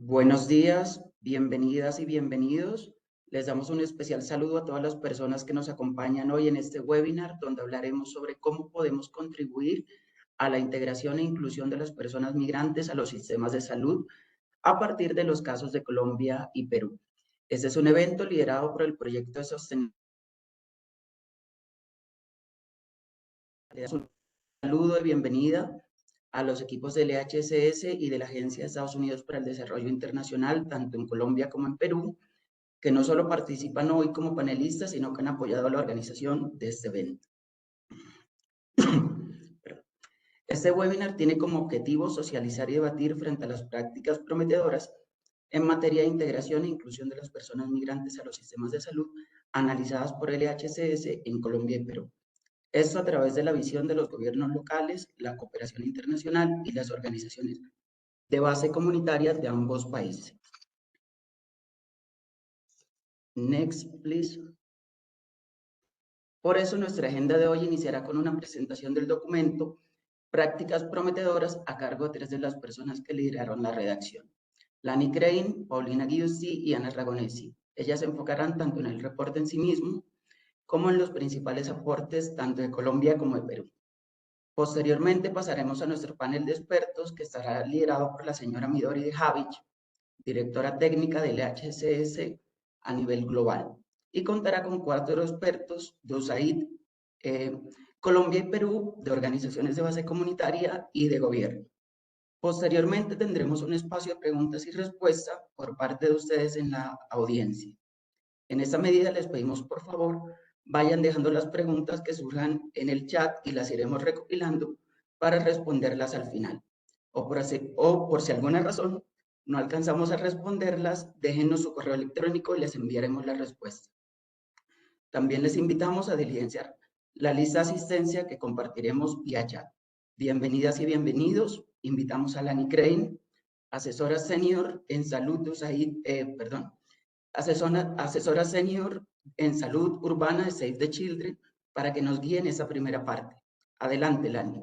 Buenos días, bienvenidas y bienvenidos. Les damos un especial saludo a todas las personas que nos acompañan hoy en este webinar, donde hablaremos sobre cómo podemos contribuir a la integración e inclusión de las personas migrantes a los sistemas de salud a partir de los casos de Colombia y Perú. Este es un evento liderado por el proyecto de sostenibilidad. Un saludo de bienvenida a los equipos del EHSS y de la Agencia de Estados Unidos para el Desarrollo Internacional, tanto en Colombia como en Perú, que no solo participan hoy como panelistas, sino que han apoyado a la organización de este evento. Este webinar tiene como objetivo socializar y debatir frente a las prácticas prometedoras en materia de integración e inclusión de las personas migrantes a los sistemas de salud analizadas por el EHCS en Colombia y Perú. Esto a través de la visión de los gobiernos locales, la cooperación internacional y las organizaciones de base comunitaria de ambos países. Next, please. Por eso nuestra agenda de hoy iniciará con una presentación del documento Prácticas Prometedoras a cargo de 3 de las personas que lideraron la redacción. Lani Crane, Paulina Giusti y Ana Ragonesi. Ellas se enfocarán tanto en el reporte en sí mismo como en los principales aportes tanto de Colombia como de Perú. Posteriormente pasaremos a nuestro panel de expertos que estará liderado por la señora Midori de Javich, directora técnica del HCS a nivel global, y contará con 4 expertos de USAID, Colombia y Perú, de organizaciones de base comunitaria y de gobierno. Posteriormente tendremos un espacio de preguntas y respuestas por parte de ustedes en la audiencia. En esta medida les pedimos, por favor, vayan dejando las preguntas que surjan en el chat y las iremos recopilando para responderlas al final. O por si alguna razón no alcanzamos a responderlas, déjenos su correo electrónico y les enviaremos la respuesta. También les invitamos a diligenciar la lista de asistencia que compartiremos vía chat. Bienvenidas y bienvenidos. Invitamos a Lani Crane, asesora senior en salud de USAID, asesora senior en salud urbana de Save the Children, para que nos guíe en esa primera parte. Adelante, Lani.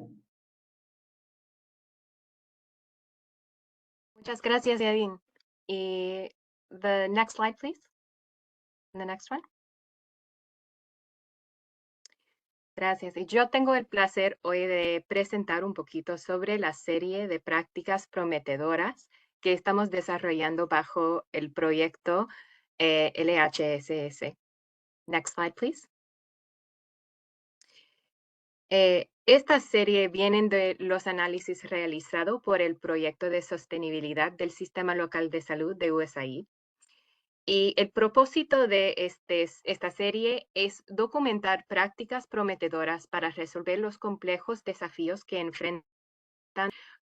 Muchas gracias, Yadin. The next slide, please. The next one. Gracias. Y yo tengo el placer hoy de presentar un poquito sobre la serie de prácticas prometedoras que estamos desarrollando bajo el proyecto LHSS. Next slide, please. Esta serie viene de los análisis realizados por el proyecto de sostenibilidad del Sistema Local de Salud de USAID. Y el propósito de esta serie es documentar prácticas prometedoras para resolver los complejos desafíos que enfrentan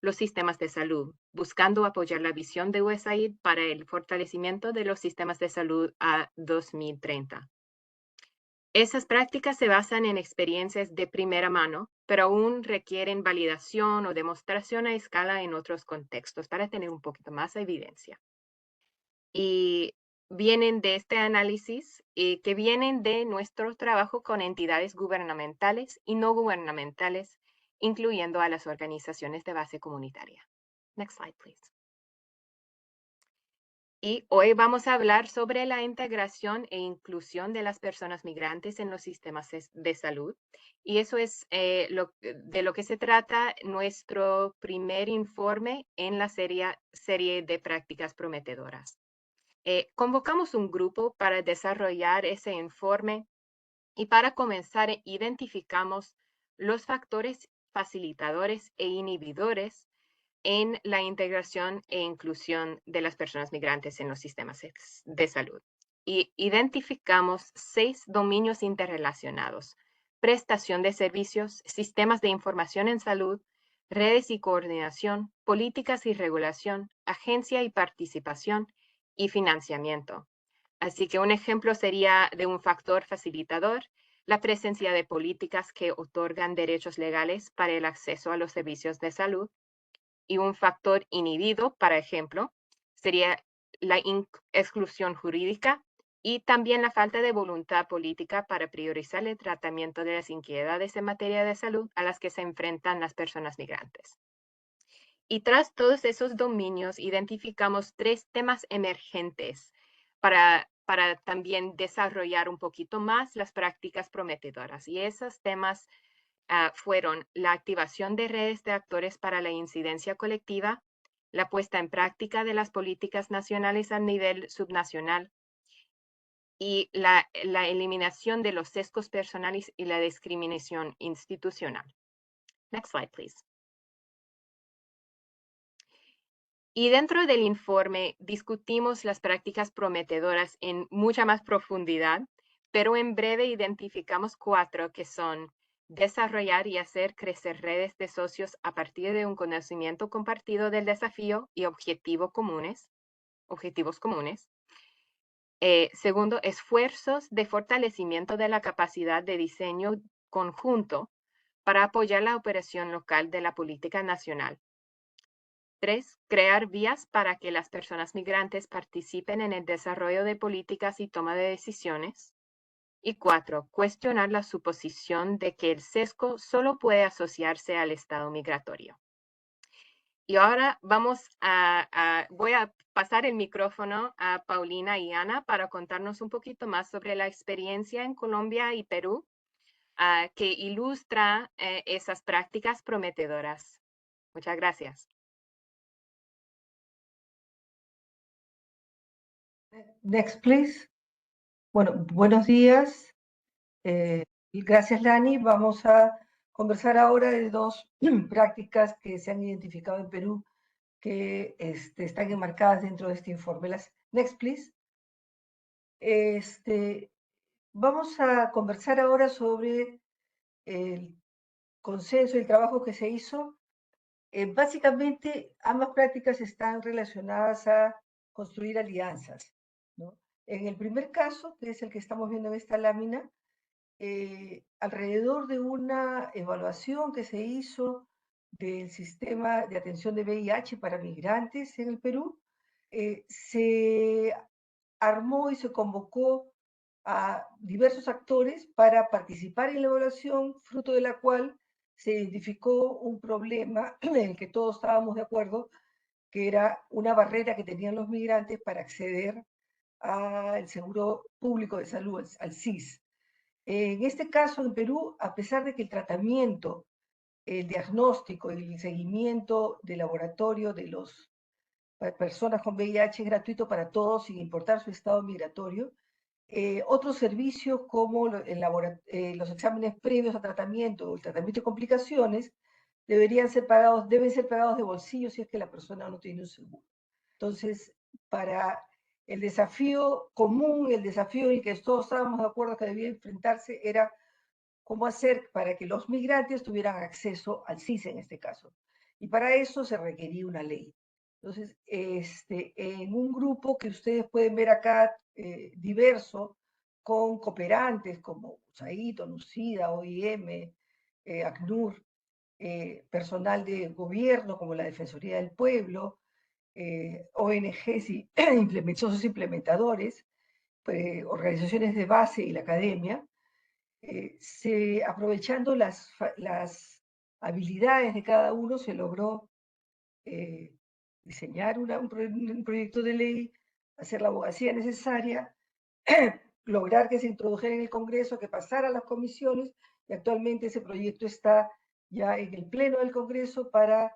los sistemas de salud, buscando apoyar la visión de USAID para el fortalecimiento de los sistemas de salud a 2030. Esas prácticas se basan en experiencias de primera mano, pero aún requieren validación o demostración a escala en otros contextos para tener un poquito más de evidencia. Y vienen de este análisis que vienen de nuestro trabajo con entidades gubernamentales y no gubernamentales, incluyendo a las organizaciones de base comunitaria. Next slide, please. Y hoy vamos a hablar sobre la integración e inclusión de las personas migrantes en los sistemas de salud. Y eso es de lo que se trata nuestro primer informe en la serie de prácticas prometedoras. Convocamos un grupo para desarrollar ese informe y para comenzar identificamos los factores facilitadores e inhibidores en la integración e inclusión de las personas migrantes en los sistemas de salud. Y identificamos 6 dominios interrelacionados: prestación de servicios, sistemas de información en salud, redes y coordinación, políticas y regulación, agencia y participación, y financiamiento. Así que un ejemplo sería de un factor facilitador, la presencia de políticas que otorgan derechos legales para el acceso a los servicios de salud, y un factor inhibido, por ejemplo, sería la exclusión jurídica y también la falta de voluntad política para priorizar el tratamiento de las inquietudes en materia de salud a las que se enfrentan las personas migrantes. Y tras todos esos dominios, identificamos 3 temas emergentes para también desarrollar un poquito más las prácticas prometedoras. Y esos temas fueron la activación de redes de actores para la incidencia colectiva, la puesta en práctica de las políticas nacionales a nivel subnacional y la eliminación de los sesgos personales y la discriminación institucional. Next slide, please. Y dentro del informe discutimos las prácticas prometedoras en mucha más profundidad, pero en breve identificamos 4 que son desarrollar y hacer crecer redes de socios a partir de un conocimiento compartido del desafío y objetivos comunes. Segundo, esfuerzos de fortalecimiento de la capacidad de diseño conjunto para apoyar la operación local de la política nacional. 3. Crear vías para que las personas migrantes participen en el desarrollo de políticas y toma de decisiones. Y 4. Cuestionar la suposición de que el sesgo solo puede asociarse al estado migratorio. Y ahora voy a pasar el micrófono a Paulina y Ana para contarnos un poquito más sobre la experiencia en Colombia y Perú que ilustra esas prácticas prometedoras. Muchas gracias. Next, please. Bueno, buenos días. Gracias, Lani. Vamos a conversar ahora de 2 prácticas que se han identificado en Perú que están enmarcadas dentro de este informe. Next, please. Vamos a conversar ahora sobre el consenso y el trabajo que se hizo. Básicamente, ambas prácticas están relacionadas a construir alianzas, ¿no? En el primer caso, que es el que estamos viendo en esta lámina, alrededor de una evaluación que se hizo del sistema de atención de VIH para migrantes en el Perú, se armó y se convocó a diversos actores para participar en la evaluación, fruto de la cual se identificó un problema en el que todos estábamos de acuerdo, que era una barrera que tenían los migrantes para acceder al seguro público de salud, al SIS. En este caso, en Perú, a pesar de que el tratamiento, el diagnóstico y el seguimiento de laboratorio de las personas con VIH es gratuito para todos, sin importar su estado migratorio, otros servicios como los exámenes previos a tratamiento o el tratamiento de complicaciones deben ser pagados de bolsillo si es que la persona no tiene un seguro. Entonces, para el desafío común, el desafío en el que todos estábamos de acuerdo que debía enfrentarse era cómo hacer para que los migrantes tuvieran acceso al SIS en este caso. Y para eso se requería una ley. Entonces, en un grupo que ustedes pueden ver acá, diverso, con cooperantes como USAID, ONUCIDA, OIM, ACNUR, personal de gobierno como la Defensoría del Pueblo, ONGs y socios implementadores, organizaciones de base y la academia, aprovechando las habilidades de cada uno, se logró diseñar un proyecto de ley, hacer la abogacía necesaria, lograr que se introdujera en el Congreso, que pasara a las comisiones, y actualmente ese proyecto está ya en el Pleno del Congreso para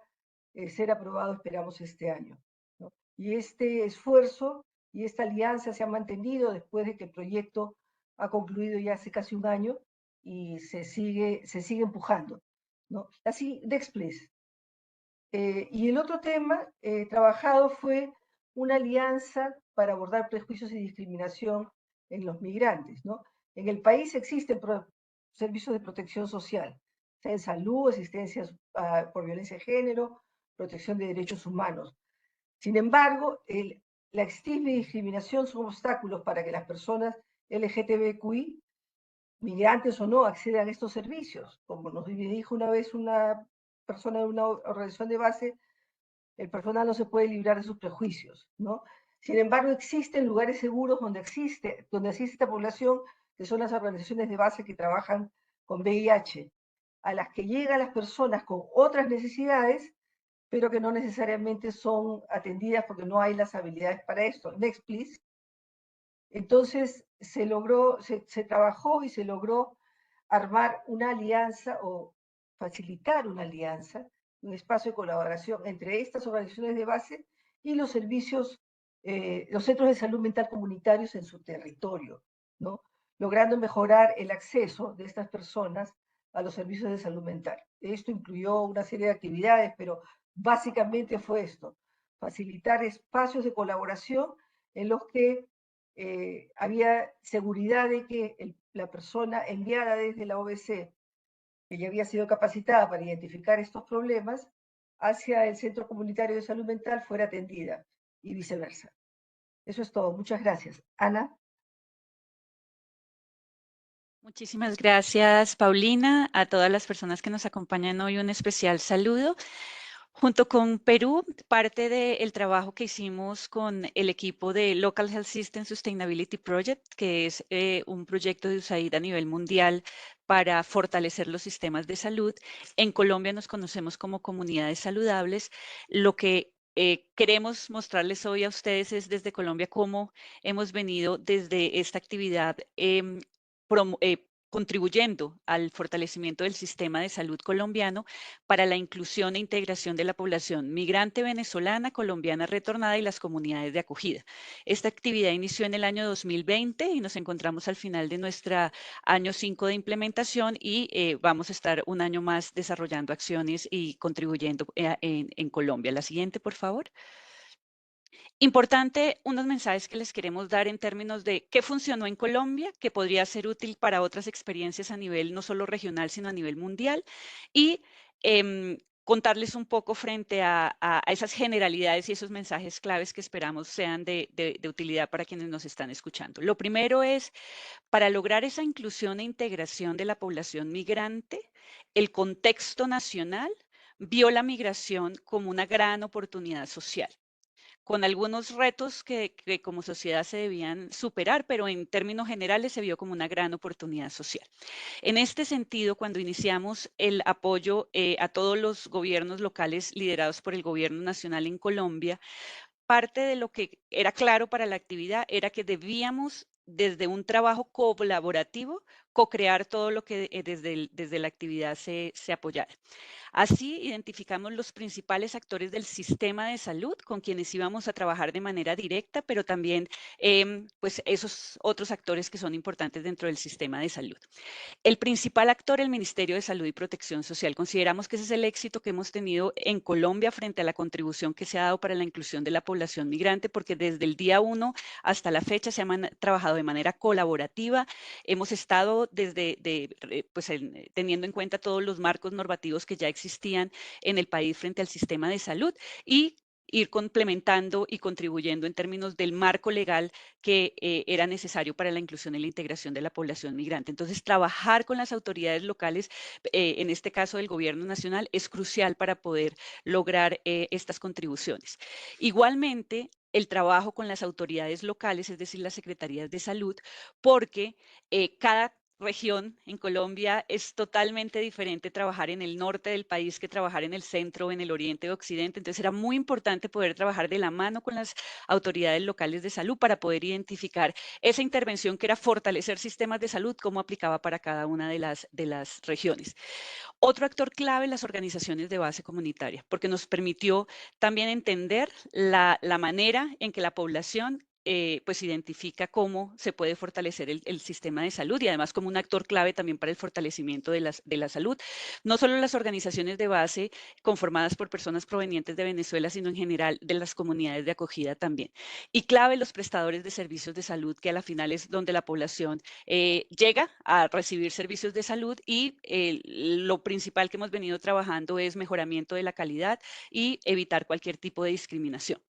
ser aprobado, esperamos, este año, ¿no? Y este esfuerzo y esta alianza se ha mantenido después de que el proyecto ha concluido ya hace casi un año y se sigue empujando, ¿no? Así, next, please. Y el otro tema trabajado fue una alianza para abordar prejuicios y discriminación en los migrantes, ¿no? En el país existen servicios de protección social, sea en salud, asistencias por violencia de género, protección de derechos humanos. Sin embargo, la estigma y discriminación son obstáculos para que las personas LGTBQI, migrantes o no, accedan a estos servicios. Como nos dijo una vez una persona de una organización de base, el personal no se puede librar de sus prejuicios, ¿no? Sin embargo, existen lugares seguros donde existe esta población, que son las organizaciones de base que trabajan con VIH, a las que llegan las personas con otras necesidades pero que no necesariamente son atendidas porque no hay las habilidades para esto. Next, please. Entonces se trabajó y se logró armar una alianza o facilitar una alianza, un espacio de colaboración entre estas organizaciones de base y los servicios, los centros de salud mental comunitarios en su territorio, ¿no? Logrando mejorar el acceso de estas personas a los servicios de salud mental. Esto incluyó una serie de actividades, pero básicamente fue esto, facilitar espacios de colaboración en los que había seguridad de que la persona enviada desde la OBC, que ya había sido capacitada para identificar estos problemas, hacia el Centro Comunitario de Salud Mental fuera atendida y viceversa. Eso es todo. Muchas gracias. Ana. Muchísimas gracias, Paulina. A todas las personas que nos acompañan hoy, un especial saludo. Junto con Perú, parte del trabajo que hicimos con el equipo de Local Health System Sustainability Project, que es un proyecto de USAID a nivel mundial para fortalecer los sistemas de salud. En Colombia nos conocemos como comunidades saludables. Lo que queremos mostrarles hoy a ustedes es desde Colombia cómo hemos venido desde esta actividad contribuyendo al fortalecimiento del sistema de salud colombiano para la inclusión e integración de la población migrante venezolana, colombiana retornada y las comunidades de acogida. Esta actividad inició en el año 2020 y nos encontramos al final de nuestro año 5 de implementación y vamos a estar un año más desarrollando acciones y contribuyendo en Colombia. La siguiente, por favor. Importante, unos mensajes que les queremos dar en términos de qué funcionó en Colombia, que podría ser útil para otras experiencias a nivel no solo regional, sino a nivel mundial, y contarles un poco frente a esas generalidades y esos mensajes claves que esperamos sean de utilidad para quienes nos están escuchando. Lo primero es, para lograr esa inclusión e integración de la población migrante, el contexto nacional vio la migración como una gran oportunidad social, con algunos retos que como sociedad se debían superar, pero en términos generales se vio como una gran oportunidad social. En este sentido, cuando iniciamos el apoyo a todos los gobiernos locales liderados por el gobierno nacional en Colombia, parte de lo que era claro para la actividad era que debíamos, desde un trabajo colaborativo, co-crear todo lo que desde la actividad se apoyara. Así identificamos los principales actores del sistema de salud con quienes íbamos a trabajar de manera directa, pero también pues esos otros actores que son importantes dentro del sistema de salud. El principal actor, el Ministerio de Salud y Protección Social. Consideramos que ese es el éxito que hemos tenido en Colombia frente a la contribución que se ha dado para la inclusión de la población migrante, porque desde el día 1 hasta la fecha se ha trabajado de manera colaborativa. Hemos estado teniendo en cuenta todos los marcos normativos que ya existían en el país frente al sistema de salud y ir complementando y contribuyendo en términos del marco legal que era necesario para la inclusión y la integración de la población migrante. Entonces, trabajar con las autoridades locales, en este caso del gobierno nacional, es crucial para poder lograr estas contribuciones. Igualmente, el trabajo con las autoridades locales, es decir, las secretarías de salud, porque cada región en Colombia es totalmente diferente trabajar en el norte del país que trabajar en el centro o en el oriente o occidente. Entonces era muy importante poder trabajar de la mano con las autoridades locales de salud para poder identificar esa intervención que era fortalecer sistemas de salud, cómo aplicaba para cada una de las regiones. Otro actor clave, las organizaciones de base comunitaria, porque nos permitió también entender la manera en que la población pues identifica cómo se puede fortalecer el sistema de salud y además como un actor clave también para el fortalecimiento de la salud. No solo las organizaciones de base conformadas por personas provenientes de Venezuela, sino en general de las comunidades de acogida también. Y clave los prestadores de servicios de salud, que a la final es donde la población llega a recibir servicios de salud y lo principal que hemos venido trabajando es mejoramiento de la calidad y evitar cualquier tipo de discriminación.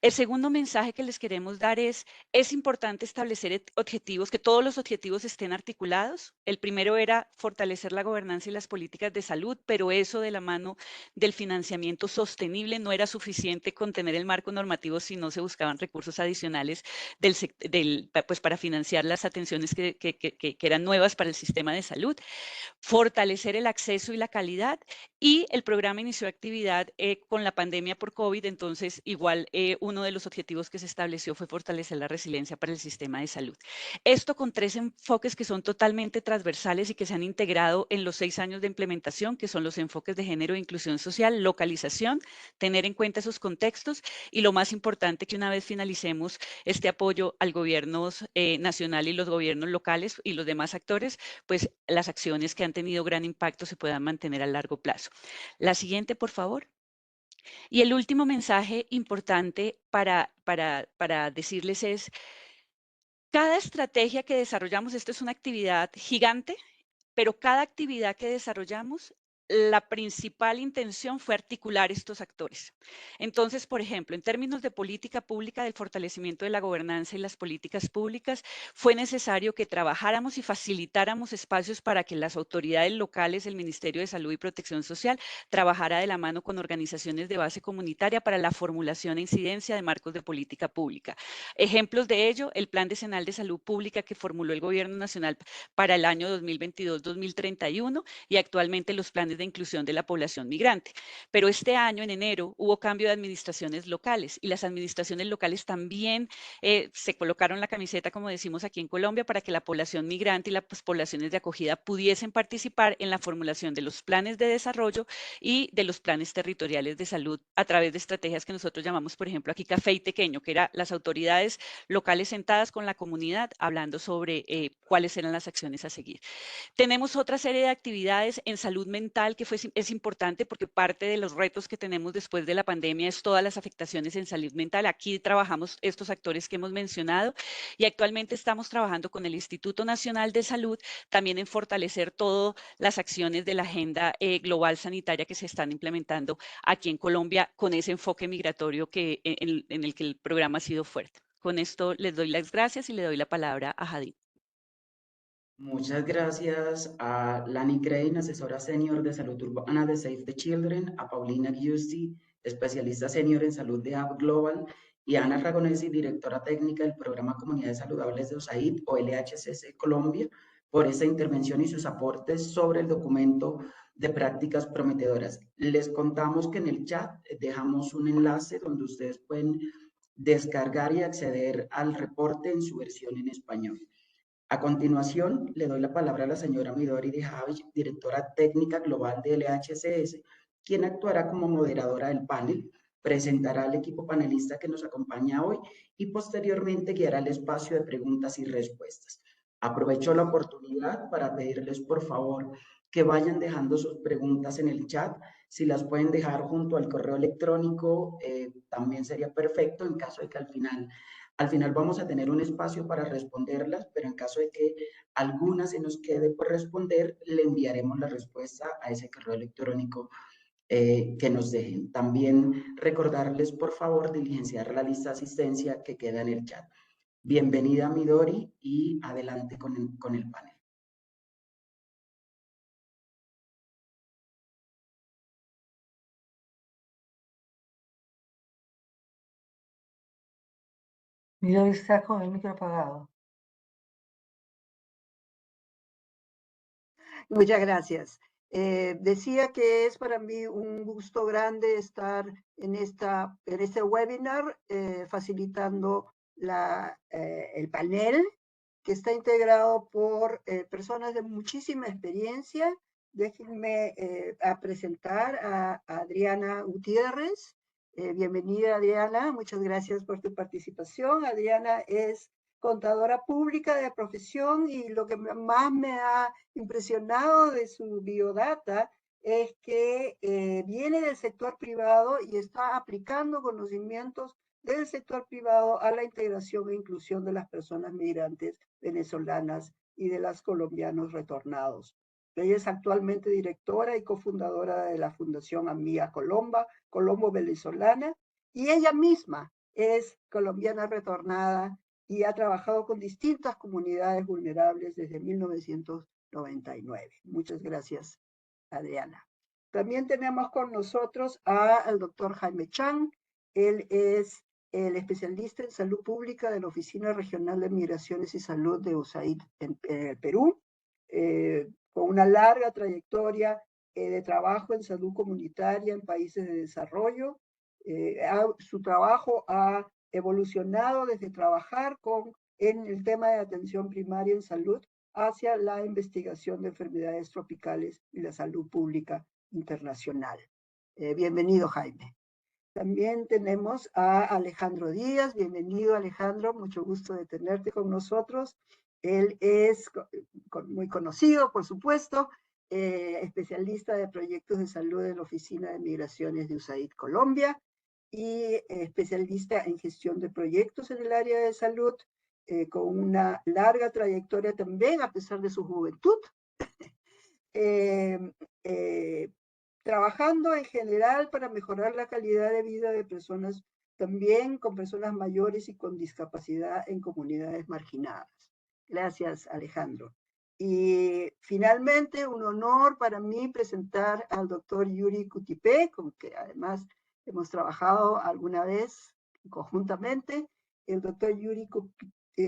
El segundo mensaje que les queremos dar es importante establecer objetivos, que todos los objetivos estén articulados. El primero era fortalecer la gobernanza y las políticas de salud, pero eso de la mano del financiamiento sostenible no era suficiente con tener el marco normativo si no se buscaban recursos adicionales pues para financiar las atenciones que eran nuevas para el sistema de salud, fortalecer el acceso y la calidad, y el programa inició actividad con la pandemia por COVID, entonces igual uno de los objetivos que se estableció fue fortalecer la resiliencia para el sistema de salud. Esto con 3 enfoques que son totalmente transversales y que se han integrado en los 6 años de implementación, que son los enfoques de género e inclusión social, localización, tener en cuenta esos contextos, y lo más importante, que una vez finalicemos este apoyo al gobierno nacional y los gobiernos locales y los demás actores, pues las acciones que han tenido gran impacto se puedan mantener a largo plazo. La siguiente, por favor. Y el último mensaje importante para decirles es, cada estrategia que desarrollamos, esto es una actividad gigante, pero cada actividad que desarrollamos, la principal intención fue articular estos actores. Entonces, por ejemplo, en términos de política pública, del fortalecimiento de la gobernanza y las políticas públicas, fue necesario que trabajáramos y facilitáramos espacios para que las autoridades locales, el Ministerio de Salud y Protección Social, trabajara de la mano con organizaciones de base comunitaria para la formulación e incidencia de marcos de política pública. Ejemplos de ello, el Plan Decenal de Salud Pública que formuló el Gobierno Nacional para el año 2022-2031 y actualmente los planes de inclusión de la población migrante. Pero este año, en enero, hubo cambio de administraciones locales, y las administraciones locales también se colocaron la camiseta, como decimos aquí en Colombia, para que la población migrante y las poblaciones de acogida pudiesen participar en la formulación de los planes de desarrollo y de los planes territoriales de salud a través de estrategias que nosotros llamamos, por ejemplo, aquí Café y Tequeño, que era las autoridades locales sentadas con la comunidad hablando sobre cuáles eran las acciones a seguir. Tenemos otra serie de actividades en salud mental que es importante, porque parte de los retos que tenemos después de la pandemia es todas las afectaciones en salud mental. Aquí trabajamos estos actores que hemos mencionado, y actualmente estamos trabajando con el Instituto Nacional de Salud también en fortalecer todas las acciones de la agenda global sanitaria que se están implementando aquí en Colombia con ese enfoque migratorio en el que el programa ha sido fuerte. Con esto les doy las gracias y le doy la palabra a Jadid. Muchas gracias a Lani Crane, asesora senior de salud urbana de Save the Children, a Paulina Giusti, especialista senior en salud de Hub Global, y a Ana Ragonesi, directora técnica del programa Comunidades Saludables de USAID o LHCC Colombia, por esta intervención y sus aportes sobre el documento de prácticas prometedoras. Les contamos que en el chat dejamos un enlace donde ustedes pueden descargar y acceder al reporte en su versión en español. A continuación, le doy la palabra a la señora Midori de Javich, directora técnica global de LHCS, quien actuará como moderadora del panel, presentará al equipo panelista que nos acompaña hoy y posteriormente guiará el espacio de preguntas y respuestas. Aprovecho la oportunidad para pedirles, por favor, que vayan dejando sus preguntas en el chat. Si las pueden dejar junto al correo electrónico, también sería perfecto, en caso de que al final vamos a tener un espacio para responderlas, pero en caso de que alguna se nos quede por responder, le enviaremos la respuesta a ese correo electrónico que nos dejen. También recordarles, por favor, diligenciar la lista de asistencia que queda en el chat. Bienvenida, Midori, y adelante con el panel. Midori está con el micro apagado. Muchas gracias. Decía que es para mí un gusto grande estar en este webinar facilitando el panel, que está integrado por personas de muchísima experiencia. Déjenme presentar a Adriana Gutiérrez. Bienvenida, Adriana. Muchas gracias por tu participación. Adriana es contadora pública de profesión, y lo que más me ha impresionado de su biodata es que viene del sector privado y está aplicando conocimientos del sector privado a la integración e inclusión de las personas migrantes venezolanas y de los colombianos retornados. Ella es actualmente directora y cofundadora de la Fundación Amiga Colombo Venezolana, y ella misma es colombiana retornada y ha trabajado con distintas comunidades vulnerables desde 1999. Muchas gracias, Adriana. También tenemos con nosotros al doctor Jaime Chan. Él es el especialista en salud pública de la Oficina Regional de Migraciones y Salud de USAID en el Perú, con una larga trayectoria de trabajo en salud comunitaria en países de desarrollo. Su trabajo ha evolucionado desde trabajar en el tema de atención primaria en salud hacia la investigación de enfermedades tropicales y la salud pública internacional. Bienvenido, Jaime. También tenemos a Alejandro Díaz. Bienvenido, Alejandro. Mucho gusto de tenerte con nosotros. Él es muy conocido, por supuesto, especialista de proyectos de salud en la Oficina de Migraciones de USAID Colombia y especialista en gestión de proyectos en el área de salud, con una larga trayectoria también, a pesar de su juventud. Trabajando en general para mejorar la calidad de vida de personas, también con personas mayores y con discapacidad en comunidades marginadas. Gracias, Alejandro. Y finalmente, un honor para mí presentar al doctor Yuri Cutipé, con que además hemos trabajado alguna vez conjuntamente. El doctor Yuri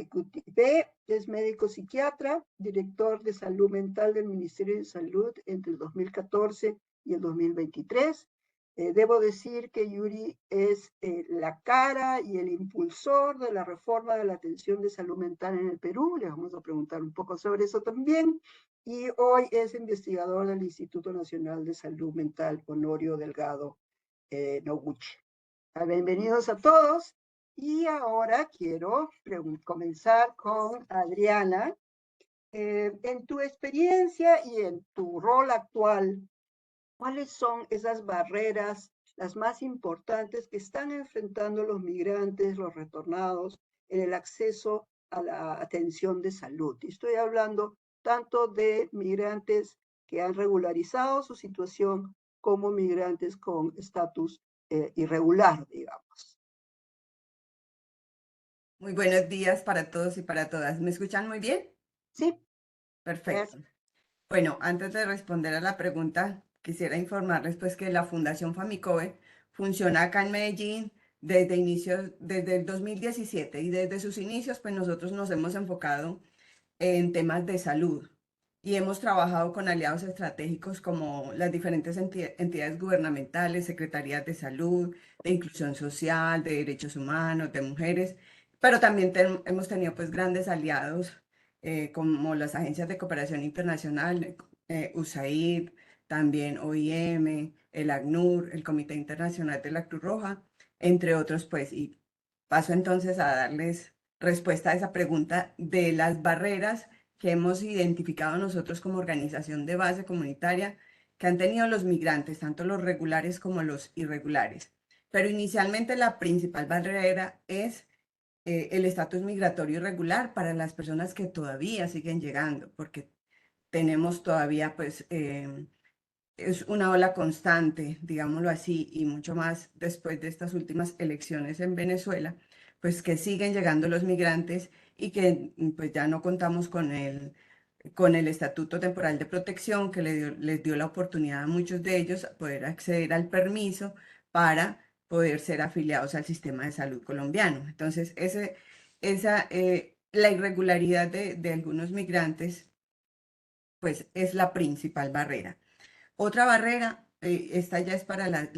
Cutipé es médico psiquiatra, director de salud mental del Ministerio de Salud entre el 2014 y el 2023. Debo decir que Yuri es la cara y el impulsor de la reforma de la atención de salud mental en el Perú. Le vamos a preguntar un poco sobre eso también. Y hoy es investigador del Instituto Nacional de Salud Mental Honorio Delgado Noguchi. Bienvenidos a todos. Y ahora quiero comenzar con Adriana. En tu experiencia y en tu rol actual, ¿cuáles son esas barreras, las más importantes que están enfrentando los migrantes, los retornados, en el acceso a la atención de salud? Y estoy hablando tanto de migrantes que han regularizado su situación como migrantes con estatus irregular, digamos. Muy buenos días para todos y para todas. ¿Me escuchan muy bien? Sí. Perfecto. Bueno, antes de responder a la pregunta, quisiera informarles pues que la Fundación Famicove funciona acá en Medellín desde el 2017 y desde sus inicios pues nosotros nos hemos enfocado en temas de salud y hemos trabajado con aliados estratégicos como las diferentes entidades gubernamentales, secretarías de salud, de inclusión social, de derechos humanos, de mujeres, pero también hemos tenido pues grandes aliados como las agencias de cooperación internacional, USAID, también OIM, el ACNUR, el Comité Internacional de la Cruz Roja, entre otros pues, y paso entonces a darles respuesta a esa pregunta de las barreras que hemos identificado nosotros como organización de base comunitaria que han tenido los migrantes, tanto los regulares como los irregulares. Pero inicialmente la principal barrera es el estatus migratorio irregular para las personas que todavía siguen llegando, porque tenemos todavía, pues, es una ola constante, digámoslo así, y mucho más después de estas últimas elecciones en Venezuela, pues que siguen llegando los migrantes y que pues ya no contamos con el Estatuto Temporal de Protección que les dio la oportunidad a muchos de ellos a poder acceder al permiso para poder ser afiliados al sistema de salud colombiano. Entonces, la irregularidad de algunos migrantes, pues es la principal barrera. Otra barrera, esta ya es para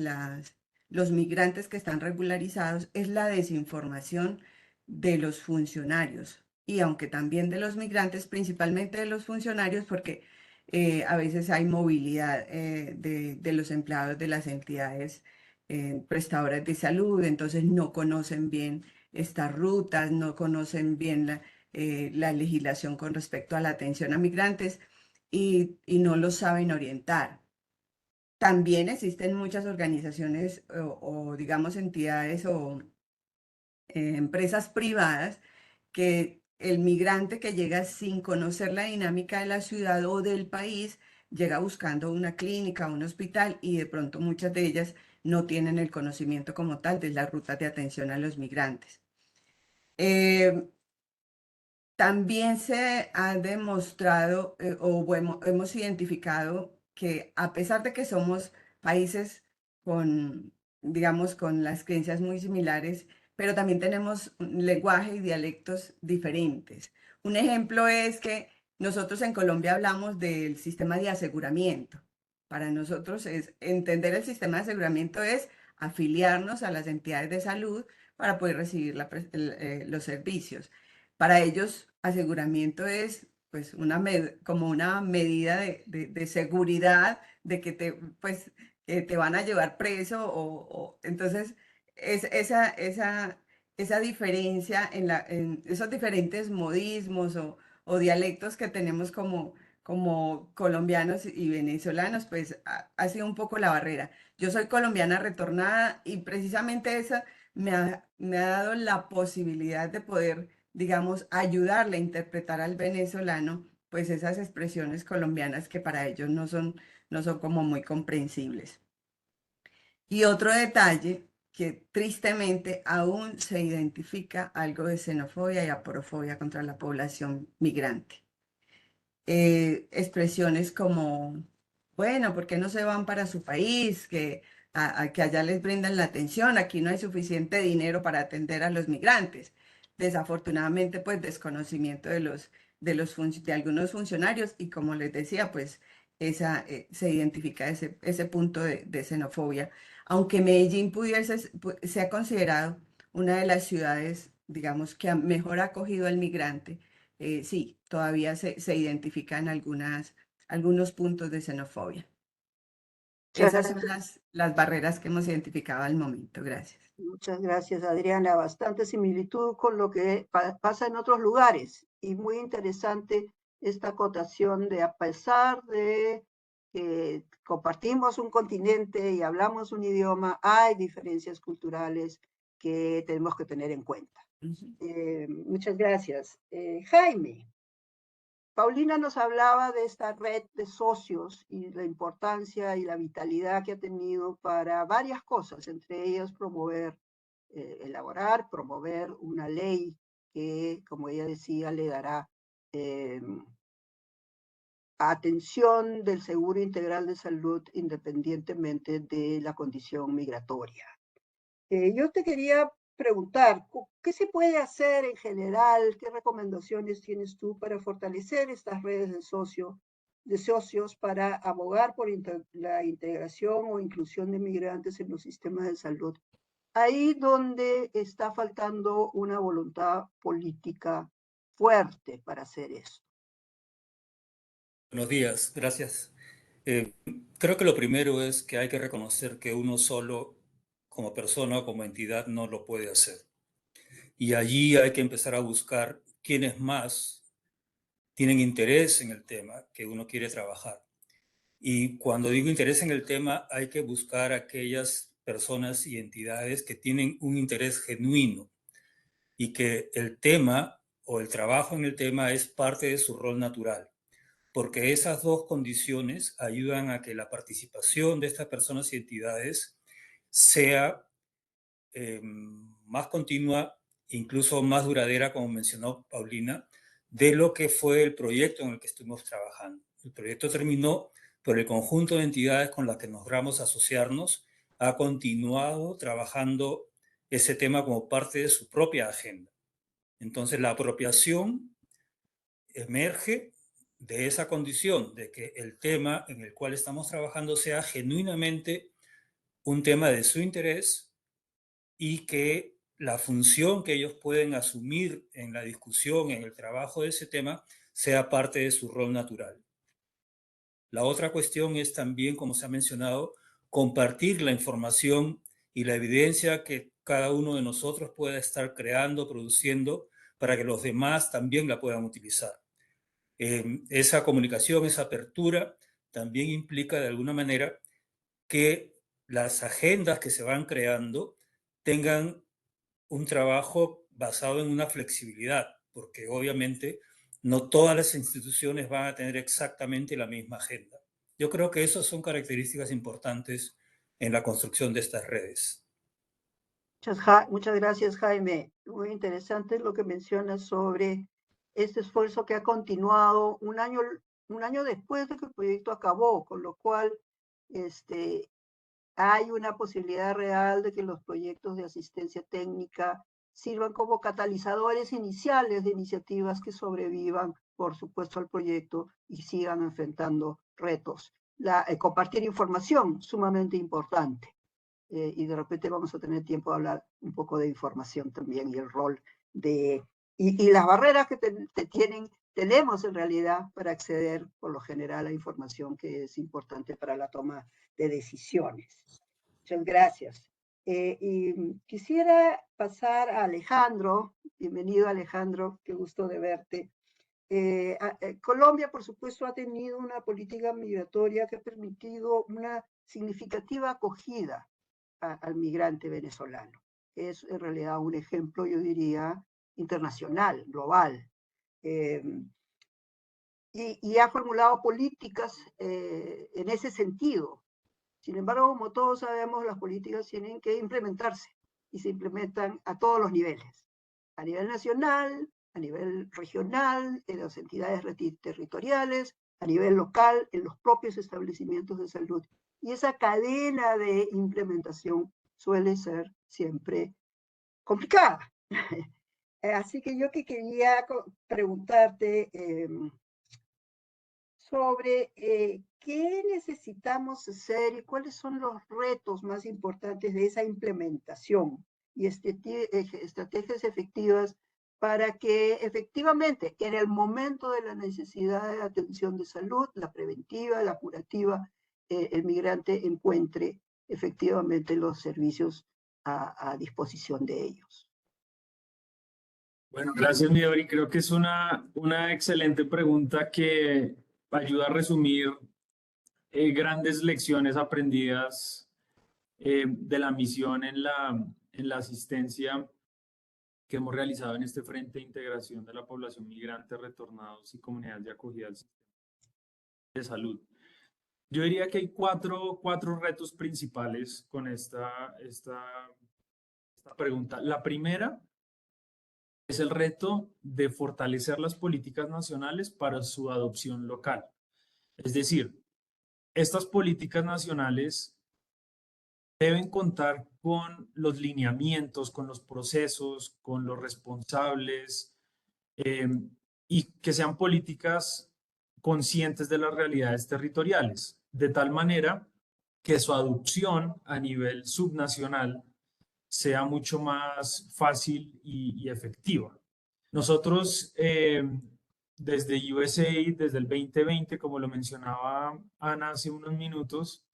los migrantes que están regularizados, es la desinformación de los funcionarios y aunque también de los migrantes, principalmente de los funcionarios, porque a veces hay movilidad de los empleados de las entidades prestadoras de salud, entonces no conocen bien estas rutas, no conocen bien la legislación con respecto a la atención a migrantes y no los saben orientar. También existen muchas organizaciones o digamos entidades o empresas privadas que el migrante que llega sin conocer la dinámica de la ciudad o del país llega buscando una clínica, un hospital y de pronto muchas de ellas no tienen el conocimiento como tal de las rutas de atención a los migrantes. También se ha demostrado hemos identificado que a pesar de que somos países con, digamos, con las creencias muy similares, pero también tenemos un lenguaje y dialectos diferentes. Un ejemplo es que nosotros en Colombia hablamos del sistema de aseguramiento. Para nosotros entender el sistema de aseguramiento es afiliarnos a las entidades de salud para poder recibir los servicios. Para ellos, aseguramiento es pues como una medida de seguridad de que que te van a llevar preso entonces esa diferencia en esos diferentes modismos o dialectos que tenemos como colombianos y venezolanos, pues ha sido un poco la barrera. Yo soy colombiana retornada y precisamente esa me ha dado la posibilidad de poder, digamos, ayudarle a interpretar al venezolano, pues esas expresiones colombianas que para ellos no son como muy comprensibles. Y otro detalle que tristemente aún se identifica algo de xenofobia y aporofobia contra la población migrante. Expresiones como, bueno, ¿por qué no se van para su país? Que allá les brindan la atención, aquí no hay suficiente dinero para atender a los migrantes. Desafortunadamente, pues desconocimiento de algunos funcionarios y como les decía, pues se identifica ese punto de xenofobia. Aunque Medellín se ha considerado una de las ciudades, digamos, que mejor ha acogido al migrante, sí, todavía se identifican algunos puntos de xenofobia. Esas son las barreras que hemos identificado al momento. Gracias. Muchas gracias, Adriana. Bastante similitud con lo que pasa en otros lugares y muy interesante esta acotación de a pesar de que compartimos un continente y hablamos un idioma, hay diferencias culturales que tenemos que tener en cuenta. Muchas gracias. Jaime, Paulina nos hablaba de esta red de socios y la importancia y la vitalidad que ha tenido para varias cosas, entre ellas elaborar, promover una ley que, como ella decía, le dará atención del seguro integral de salud independientemente de la condición migratoria. Yo te quería preguntar, ¿qué se puede hacer en general? ¿Qué recomendaciones tienes tú para fortalecer estas redes de socios para abogar por la integración o inclusión de migrantes en los sistemas de salud? Ahí donde está faltando una voluntad política fuerte para hacer eso. Buenos días, gracias. Creo que lo primero es que hay que reconocer que uno solo, como persona o como entidad, no lo puede hacer. Y allí hay que empezar a buscar quiénes más tienen interés en el tema que uno quiere trabajar. Y cuando digo interés en el tema, hay que buscar aquellas personas y entidades que tienen un interés genuino y que el tema o el trabajo en el tema es parte de su rol natural. Porque esas dos condiciones ayudan a que la participación de estas personas y entidades sea más continua, incluso más duradera, como mencionó Paulina, de lo que fue el proyecto en el que estuvimos trabajando. El proyecto terminó, pero el conjunto de entidades con las que logramos asociarnos ha continuado trabajando ese tema como parte de su propia agenda. Entonces, la apropiación emerge de esa condición, de que el tema en el cual estamos trabajando sea genuinamente un tema de su interés y que la función que ellos pueden asumir en la discusión, en el trabajo de ese tema, sea parte de su rol natural. La otra cuestión es también, como se ha mencionado, compartir la información y la evidencia que cada uno de nosotros pueda estar creando, produciendo, para que los demás también la puedan utilizar. Esa comunicación, esa apertura, también implica de alguna manera que las agendas que se van creando tengan un trabajo basado en una flexibilidad, porque obviamente no todas las instituciones van a tener exactamente la misma agenda. Yo creo que esas son características importantes en la construcción de estas redes. Muchas gracias, Jaime. Muy interesante lo que mencionas sobre este esfuerzo que ha continuado un año después de que el proyecto acabó, con lo cual hay una posibilidad real de que los proyectos de asistencia técnica sirvan como catalizadores iniciales de iniciativas que sobrevivan, por supuesto, al proyecto y sigan enfrentando retos. Compartir información, sumamente importante. Y de repente vamos a tener tiempo de hablar un poco de información también y el rol y las barreras que tenemos en realidad para acceder por lo general a información que es importante para la toma de decisiones. Muchas gracias. Y quisiera pasar a Alejandro. Bienvenido, Alejandro, qué gusto de verte. Colombia, por supuesto, ha tenido una política migratoria que ha permitido una significativa acogida al migrante venezolano. Es en realidad un ejemplo, yo diría, internacional, global. Y ha formulado políticas en ese sentido. Sin embargo, como todos sabemos, las políticas tienen que implementarse y se implementan a todos los niveles. A nivel nacional, a nivel regional, en las entidades territoriales, a nivel local, en los propios establecimientos de salud. Y esa cadena de implementación suele ser siempre complicada. Así que yo quería preguntarte sobre qué necesitamos hacer y cuáles son los retos más importantes de esa implementación y estrategias efectivas para que efectivamente en el momento de la necesidad de atención de salud, la preventiva, la curativa, el migrante encuentre efectivamente los servicios a disposición de ellos. Bueno, gracias, Midori. Creo que es una excelente pregunta que ayuda a resumir grandes lecciones aprendidas de la misión en la asistencia que hemos realizado en este Frente de Integración de la Población Migrante, Retornados y Comunidades de Acogida al Sistema de Salud. Yo diría que hay cuatro retos principales con esta pregunta. La primera es el reto de fortalecer las políticas nacionales para su adopción local. Es decir, estas políticas nacionales deben contar con los lineamientos, con los procesos, con los responsables y que sean políticas conscientes de las realidades territoriales, de tal manera que su adopción a nivel subnacional sea mucho más fácil y efectiva. Nosotros desde USAID, desde el 2020, como lo mencionaba Ana hace unos minutos,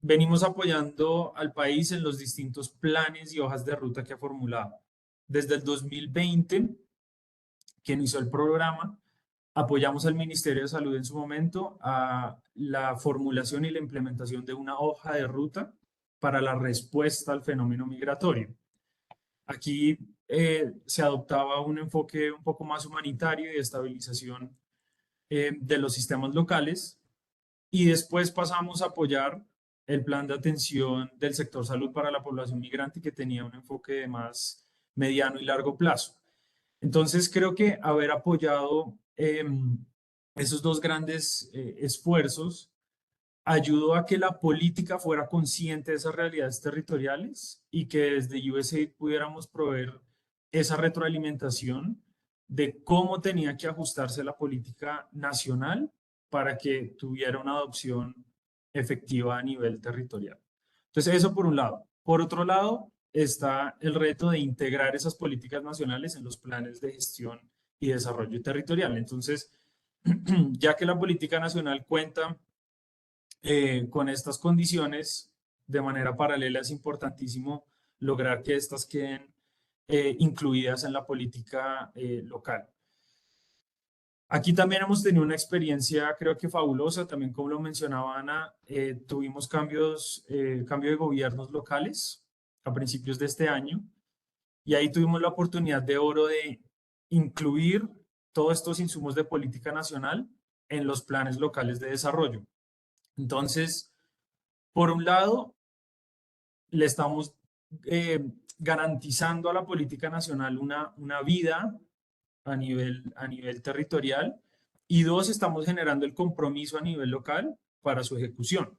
venimos apoyando al país en los distintos planes y hojas de ruta que ha formulado. Desde el 2020, que inició el programa, apoyamos al Ministerio de Salud en su momento a la formulación y la implementación de una hoja de ruta para la respuesta al fenómeno migratorio. Aquí se adoptaba un enfoque un poco más humanitario y de estabilización de los sistemas locales, y después pasamos a apoyar el plan de atención del sector salud para la población migrante, que tenía un enfoque de más mediano y largo plazo. Entonces creo que haber apoyado esos dos grandes esfuerzos ayudó a que la política fuera consciente de esas realidades territoriales y que desde USAID pudiéramos proveer esa retroalimentación de cómo tenía que ajustarse la política nacional para que tuviera una adopción efectiva a nivel territorial. Entonces, eso por un lado. Por otro lado, está el reto de integrar esas políticas nacionales en los planes de gestión y desarrollo territorial. Entonces, ya que la política nacional cuenta con estas condiciones, de manera paralela es importantísimo lograr que estas queden incluidas en la política local. Aquí también hemos tenido una experiencia, creo que fabulosa, también como lo mencionaba Ana, tuvimos cambio de gobiernos locales a principios de este año, y ahí tuvimos la oportunidad de oro de incluir todos estos insumos de política nacional en los planes locales de desarrollo. Entonces, Por un lado, le estamos garantizando a la política nacional una vida a nivel territorial, y dos, estamos generando el compromiso a nivel local para su ejecución.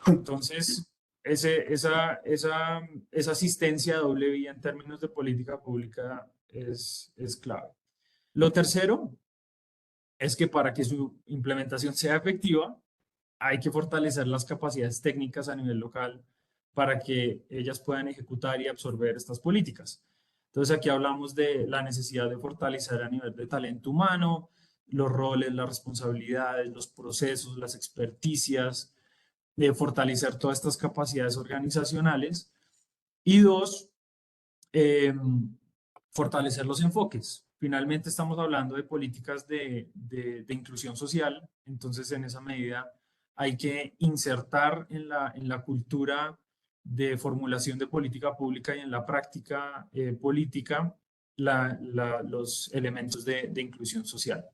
Entonces, esa asistencia a doble vía en términos de política pública es clave. Lo tercero es que para que su implementación sea efectiva, hay que fortalecer las capacidades técnicas a nivel local para que ellas puedan ejecutar y absorber estas políticas. Entonces, aquí hablamos de la necesidad de fortalecer a nivel de talento humano, los roles, las responsabilidades, los procesos, las experticias, de fortalecer todas estas capacidades organizacionales. Y dos, fortalecer los enfoques. Finalmente estamos hablando de políticas de inclusión social, entonces en esa medida hay que insertar en la cultura de formulación de política pública y en la práctica política los elementos de inclusión social.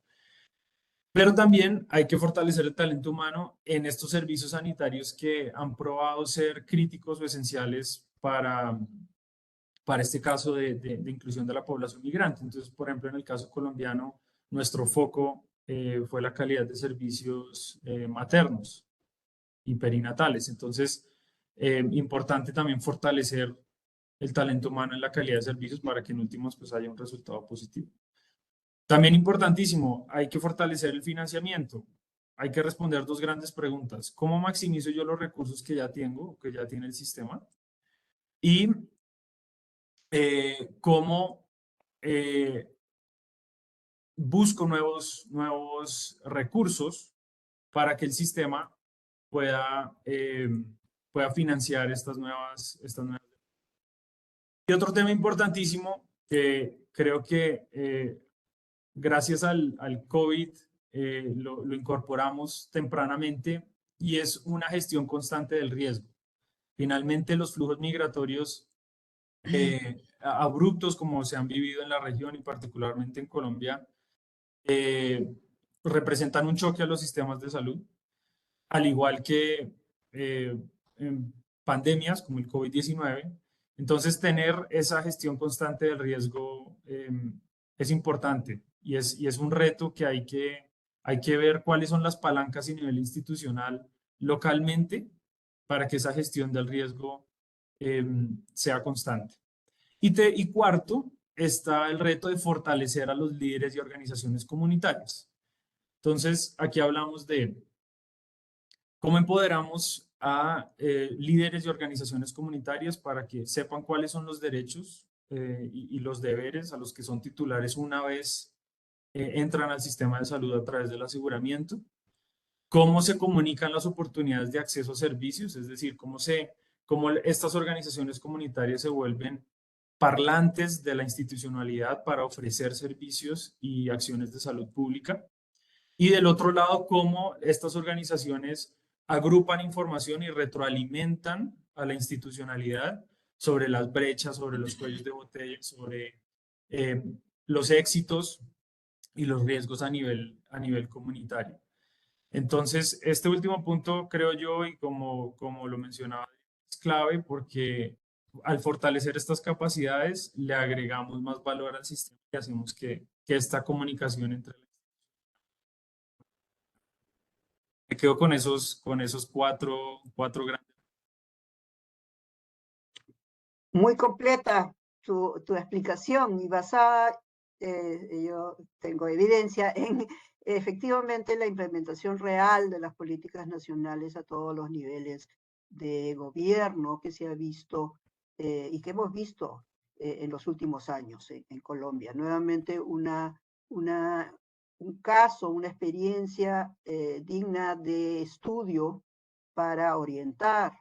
Pero también hay que fortalecer el talento humano en estos servicios sanitarios que han probado ser críticos o esenciales para este caso de inclusión de la población migrante. Entonces, por ejemplo, en el caso colombiano, nuestro foco fue la calidad de servicios maternos y perinatales. Entonces, importante también fortalecer el talento humano en la calidad de servicios para que en últimas pues haya un resultado positivo. También importantísimo, hay que fortalecer el financiamiento. Hay que responder dos grandes preguntas. ¿Cómo maximizo yo los recursos que ya tengo, que ya tiene el sistema? Y cómo busco nuevos recursos para que el sistema pueda financiar estas nuevas. Y otro tema importantísimo que creo que gracias al COVID lo incorporamos tempranamente, y es una gestión constante del riesgo. Finalmente, los flujos migratorios abruptos como se han vivido en la región y particularmente en Colombia representan un choque a los sistemas de salud, al igual que en pandemias como el COVID-19. Entonces, tener esa gestión constante del riesgo es importante, y es un reto que hay que ver cuáles son las palancas a nivel institucional localmente para que esa gestión del riesgo sea constante. Y cuarto, está el reto de fortalecer a los líderes y organizaciones comunitarias. Entonces, aquí hablamos de cómo empoderamos a líderes y organizaciones comunitarias para que sepan cuáles son los derechos y los deberes a los que son titulares una vez entran al sistema de salud a través del aseguramiento. Cómo se comunican las oportunidades de acceso a servicios, es decir, cómo estas organizaciones comunitarias se vuelven parlantes de la institucionalidad para ofrecer servicios y acciones de salud pública. Y del otro lado, cómo estas organizaciones agrupan información y retroalimentan a la institucionalidad sobre las brechas, sobre los cuellos de botella, sobre los éxitos y los riesgos a nivel comunitario. Entonces, este último punto, creo yo, y como lo mencionaba, es clave porque al fortalecer estas capacidades le agregamos más valor al sistema y hacemos que esta comunicación entre. Me quedo con esos cuatro grandes. Muy completa tu explicación y basada, yo tengo evidencia en efectivamente la implementación real de las políticas nacionales a todos los niveles de gobierno que se ha visto y que hemos visto en los últimos años en Colombia. Nuevamente un caso, una experiencia digna de estudio para orientar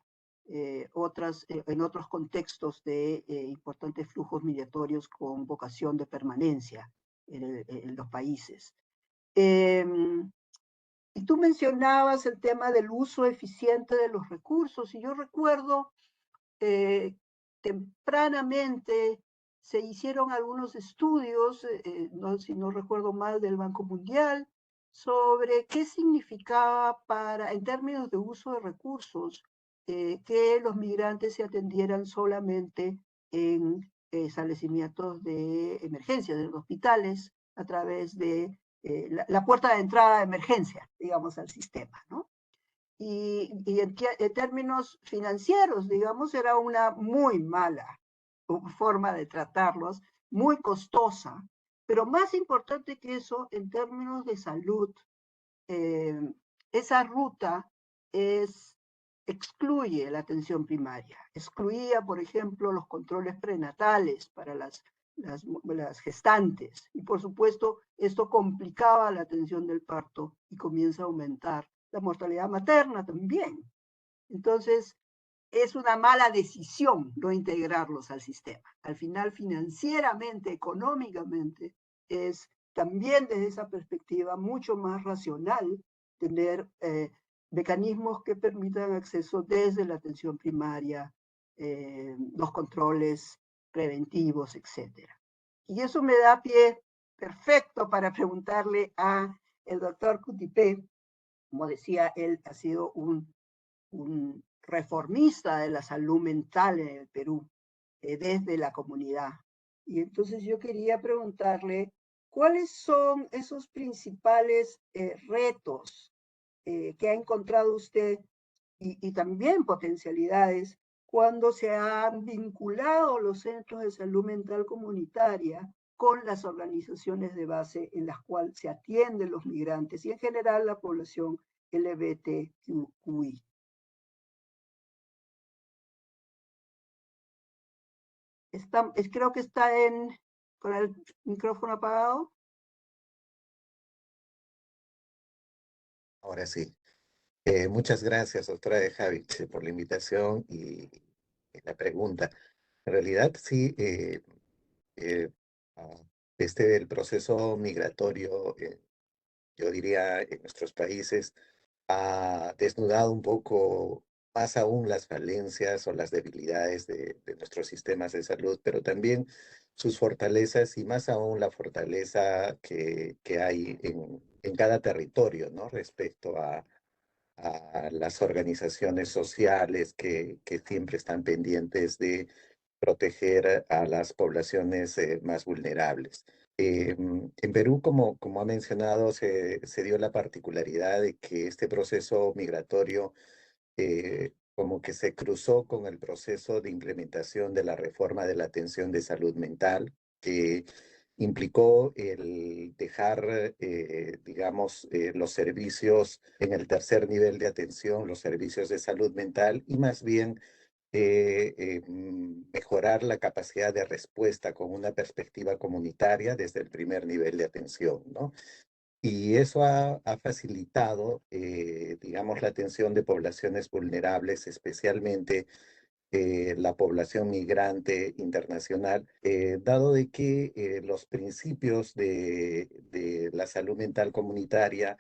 en otros contextos de importantes flujos migratorios con vocación de permanencia en los países. Y tú mencionabas el tema del uso eficiente de los recursos, y yo recuerdo tempranamente se hicieron algunos estudios, si no recuerdo mal, del Banco Mundial, sobre qué significaba en términos de uso de recursos, que los migrantes se atendieran solamente en establecimientos de emergencia, de los hospitales, a través de la puerta de entrada de emergencia, digamos, al sistema, ¿no? Y en términos financieros, digamos, era una muy mala forma de tratarlos, muy costosa, pero más importante que eso, en términos de salud, esa ruta excluye la atención primaria. Excluía, por ejemplo, los controles prenatales para las gestantes. Y por supuesto, esto complicaba la atención del parto y comienza a aumentar la mortalidad materna también. Entonces, es una mala decisión no integrarlos al sistema. Al final, financieramente, económicamente, es también desde esa perspectiva mucho más racional tener mecanismos que permitan acceso desde la atención primaria, los controles preventivos, etc. Y eso me da pie perfecto para preguntarle a el doctor Cutipé. Como decía, él ha sido un reformista de la salud mental en el Perú, desde la comunidad. Y entonces yo quería preguntarle, ¿cuáles son esos principales retos que ha encontrado usted y también potencialidades cuando se han vinculado los centros de salud mental comunitaria con las organizaciones de base en las cuales se atienden los migrantes y en general la población LGBTQI? Creo que está con el micrófono apagado. Ahora sí. Muchas gracias, doctora de Javich, por la invitación y la pregunta. En realidad, sí, desde el proceso migratorio, yo diría, en nuestros países, ha desnudado un poco más aún las falencias o las debilidades de nuestros sistemas de salud, pero también sus fortalezas y más aún la fortaleza que hay en cada territorio, ¿no? Respecto a las organizaciones sociales que siempre están pendientes de proteger a las poblaciones más vulnerables. En Perú, como ha mencionado, se dio la particularidad de que este proceso migratorio como que se cruzó con el proceso de implementación de la reforma de la atención de salud mental, que implicó el dejar, digamos, los servicios en el tercer nivel de atención, los servicios de salud mental, y más bien mejorar la capacidad de respuesta con una perspectiva comunitaria desde el primer nivel de atención, ¿no? Y eso ha facilitado, digamos, la atención de poblaciones vulnerables, especialmente la población migrante internacional, dado de que los principios de la salud mental comunitaria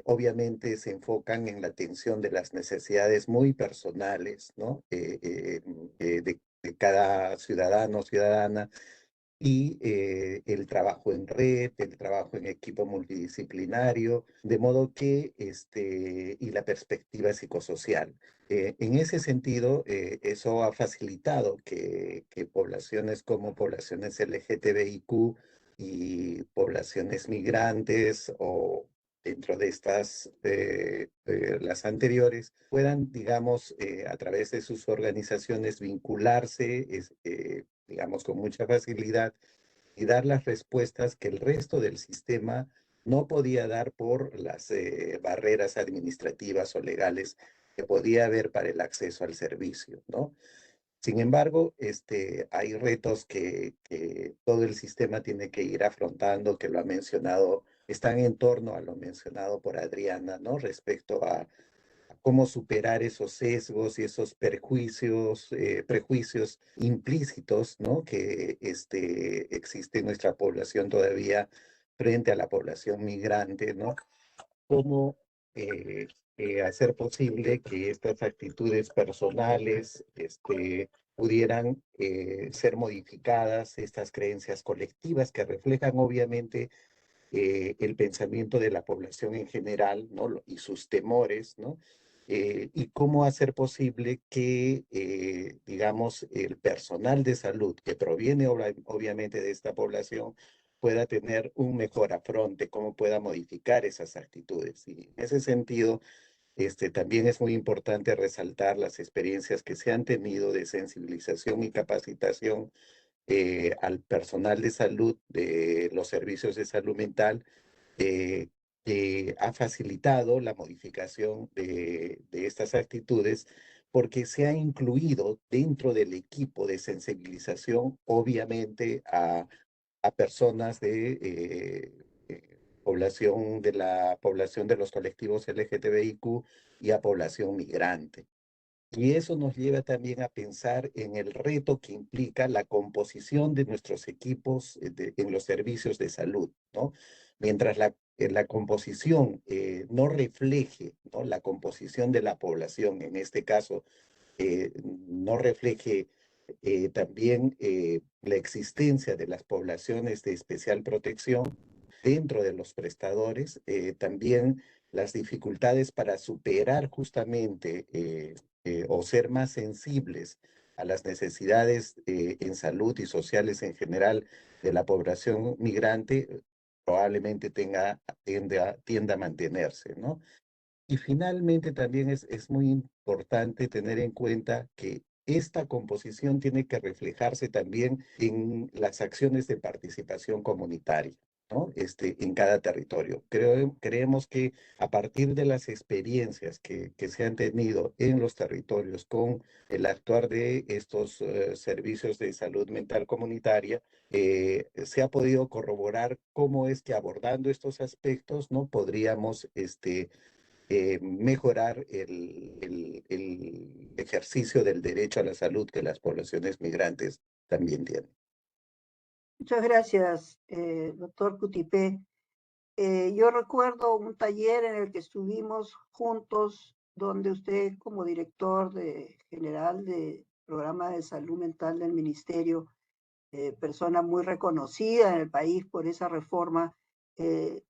obviamente se enfocan en la atención de las necesidades muy personales, ¿no? De cada ciudadano o ciudadana, y el trabajo en red, el trabajo en equipo multidisciplinario, de modo que, y la perspectiva psicosocial. En ese sentido, eso ha facilitado que poblaciones como poblaciones LGTBIQ y poblaciones migrantes o dentro de estas, las anteriores, puedan, digamos, a través de sus organizaciones vincularse, digamos, con mucha facilidad y dar las respuestas que el resto del sistema no podía dar por las barreras administrativas o legales que podía haber para el acceso al servicio, ¿no? Sin embargo, hay retos que todo el sistema tiene que ir afrontando, que lo ha mencionado, están en torno a lo mencionado por Adriana, ¿no? Respecto a cómo superar esos sesgos y esos prejuicios implícitos, ¿no? Que existe en nuestra población todavía frente a la población migrante, ¿no? Cómo hacer posible que estas actitudes personales pudieran ser modificadas, estas creencias colectivas que reflejan obviamente el pensamiento de la población en general, ¿no? Y sus temores, ¿no? y cómo hacer posible que, digamos, el personal de salud que proviene obviamente de esta población pueda tener un mejor afronte, cómo pueda modificar esas actitudes. Y en ese sentido, también es muy importante resaltar las experiencias que se han tenido de sensibilización y capacitación al personal de salud de los servicios de salud mental, que ha facilitado la modificación de estas actitudes porque se ha incluido dentro del equipo de sensibilización, obviamente, a personas de la población de los colectivos LGTBIQ y a población migrante. Y eso nos lleva también a pensar en el reto que implica la composición de nuestros equipos en los servicios de salud, ¿no? Mientras la composición no refleje, ¿no?, la composición de la población, en este caso, no refleje también la existencia de las poblaciones de especial protección dentro de los prestadores, también las dificultades para superar justamente o ser más sensibles a las necesidades en salud y sociales en general de la población migrante, probablemente tienda a mantenerse, ¿no? Y finalmente también es muy importante tener en cuenta que esta composición tiene que reflejarse también en las acciones de participación comunitaria, ¿no? En cada territorio. Creemos que a partir de las experiencias que se han tenido en los territorios con el actuar de estos servicios de salud mental comunitaria, se ha podido corroborar cómo es que abordando estos aspectos, ¿no?, podríamos mejorar el ejercicio del derecho a la salud que las poblaciones migrantes también tienen. Muchas gracias, doctor Cutipé. Yo recuerdo un taller en el que estuvimos juntos, donde usted, como director general de programa de salud mental del ministerio, persona muy reconocida en el país por esa reforma,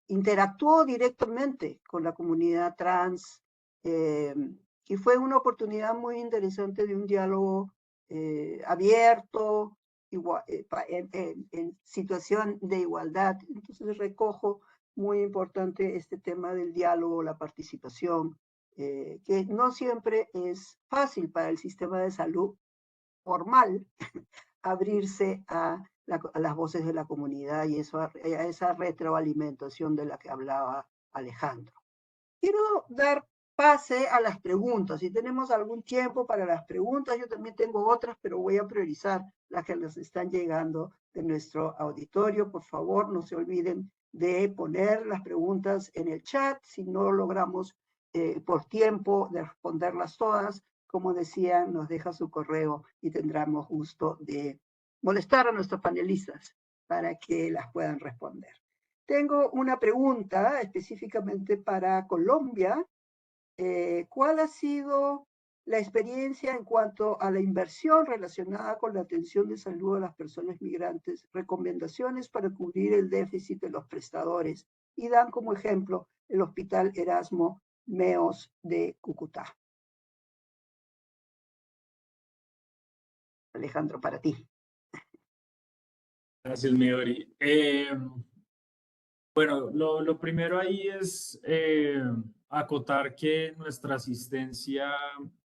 interactuó directamente con la comunidad trans, y fue una oportunidad muy interesante de un diálogo abierto, en situación de igualdad. Entonces recojo muy importante este tema del diálogo, la participación, que no siempre es fácil para el sistema de salud formal abrirse a las voces de la comunidad y a esa retroalimentación de la que hablaba Alejandro. Quiero dar pase a las preguntas. Si tenemos algún tiempo para las preguntas, yo también tengo otras, pero voy a priorizar las que nos están llegando de nuestro auditorio. Por favor, no se olviden de poner las preguntas en el chat. Si no logramos por tiempo de responderlas todas, como decía, nos deja su correo y tendremos gusto de molestar a nuestros panelistas para que las puedan responder. Tengo una pregunta específicamente para Colombia. ¿Cuál ha sido la experiencia en cuanto a la inversión relacionada con la atención de salud a las personas migrantes? Recomendaciones para cubrir el déficit de los prestadores. Y dan como ejemplo el Hospital Erasmo Meos de Cúcuta. Alejandro, para ti. Gracias, Midori. Bueno, lo primero ahí es acotar que nuestra asistencia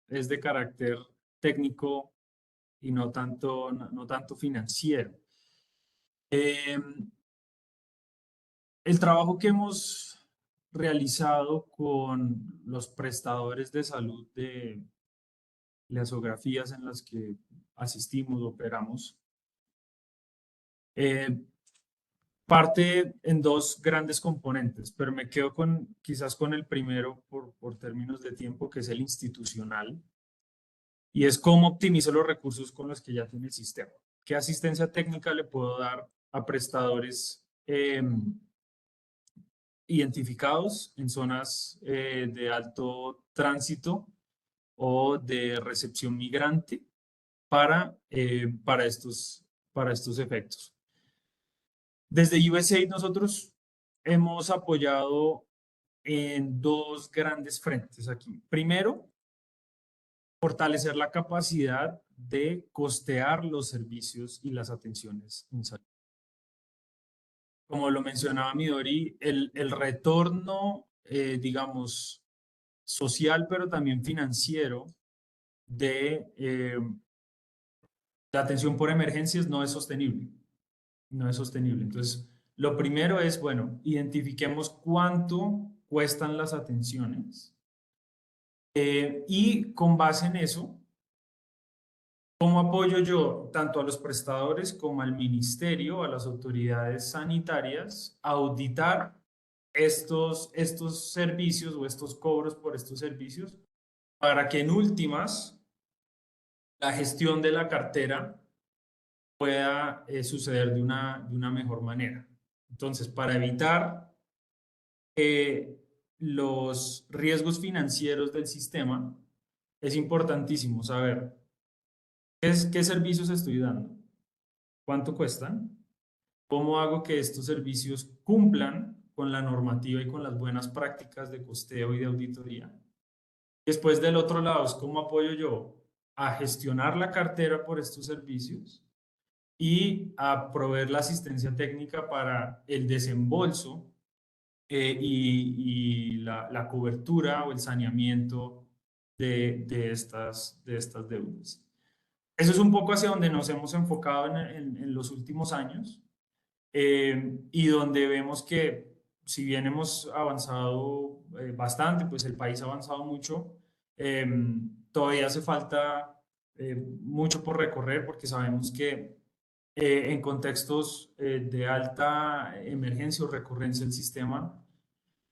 es de carácter técnico y no tanto financiero. El trabajo que hemos realizado con los prestadores de salud de las geografías en las que asistimos, operamos, parte en dos grandes componentes, pero me quedo quizás con el primero por términos de tiempo, que es el institucional, y es cómo optimizo los recursos con los que ya tiene el sistema. ¿Qué asistencia técnica le puedo dar a prestadores identificados en zonas de alto tránsito o de recepción migrante para estos efectos? Desde USAID nosotros hemos apoyado en dos grandes frentes aquí. Primero, fortalecer la capacidad de costear los servicios y las atenciones en salud. Como lo mencionaba Midori, el retorno, digamos, social, pero también financiero de la atención por emergencias no es sostenible. No es sostenible. Entonces, lo primero es, bueno, identifiquemos cuánto cuestan las atenciones y con base en eso, ¿cómo apoyo yo tanto a los prestadores como al ministerio, a las autoridades sanitarias, a auditar estos servicios o estos cobros por estos servicios para que en últimas la gestión de la cartera pueda suceder de una mejor manera? Entonces, para evitar los riesgos financieros del sistema, es importantísimo saber qué servicios estoy dando, cuánto cuestan, cómo hago que estos servicios cumplan con la normativa y con las buenas prácticas de costeo y de auditoría. Después, del otro lado, es cómo apoyo yo a gestionar la cartera por estos servicios y a proveer la asistencia técnica para el desembolso y la cobertura o el saneamiento de estas deudas. Eso es un poco hacia donde nos hemos enfocado en los últimos años y donde vemos que si bien hemos avanzado bastante, pues el país ha avanzado mucho, todavía hace falta mucho por recorrer porque sabemos que en contextos de alta emergencia o recurrencia del sistema,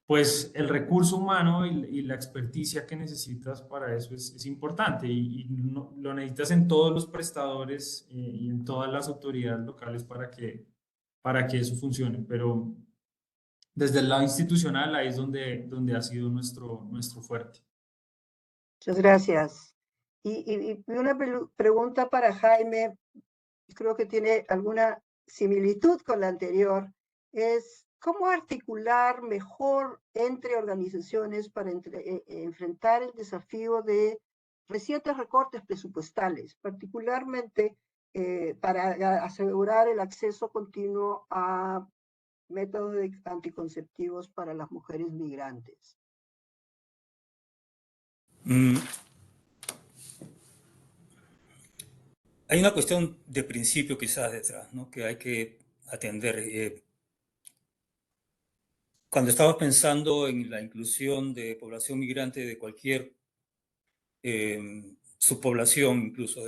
pues el recurso humano y la experticia que necesitas para eso es importante y lo necesitas en todos los prestadores y en todas las autoridades locales para que eso funcione. Pero desde el lado institucional ahí es donde ha sido nuestro fuerte. Muchas gracias. Y una pregunta para Jaime, creo que tiene alguna similitud con la anterior, es cómo articular mejor entre organizaciones para enfrentar el desafío de recientes recortes presupuestales, particularmente para asegurar el acceso continuo a métodos anticonceptivos para las mujeres migrantes. Hay una cuestión de principio quizás detrás, ¿no?, que hay que atender. Cuando estamos pensando en la inclusión de población migrante de cualquier subpoblación, incluso,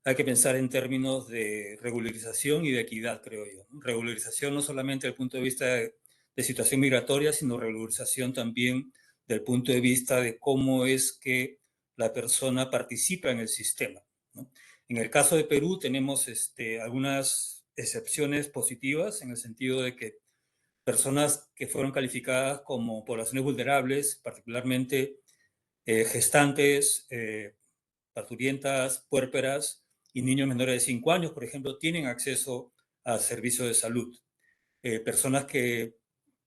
hay que pensar en términos de regularización y de equidad, creo yo, ¿no? Regularización no solamente desde el punto de vista de situación migratoria, sino regularización también del punto de vista de cómo es que la persona participa en el sistema, ¿no? En el caso de Perú tenemos algunas excepciones positivas en el sentido de que personas que fueron calificadas como poblaciones vulnerables, particularmente gestantes, parturientas, puérperas y niños menores de 5 años, por ejemplo, tienen acceso a servicios de salud. Personas que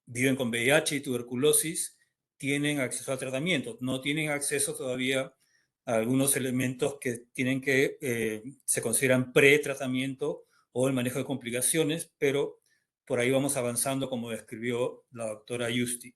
viven con VIH y tuberculosis tienen acceso al tratamiento, no tienen acceso todavía a algunos elementos que se consideran pre-tratamiento o el manejo de complicaciones, pero por ahí vamos avanzando, como describió la doctora Yusti.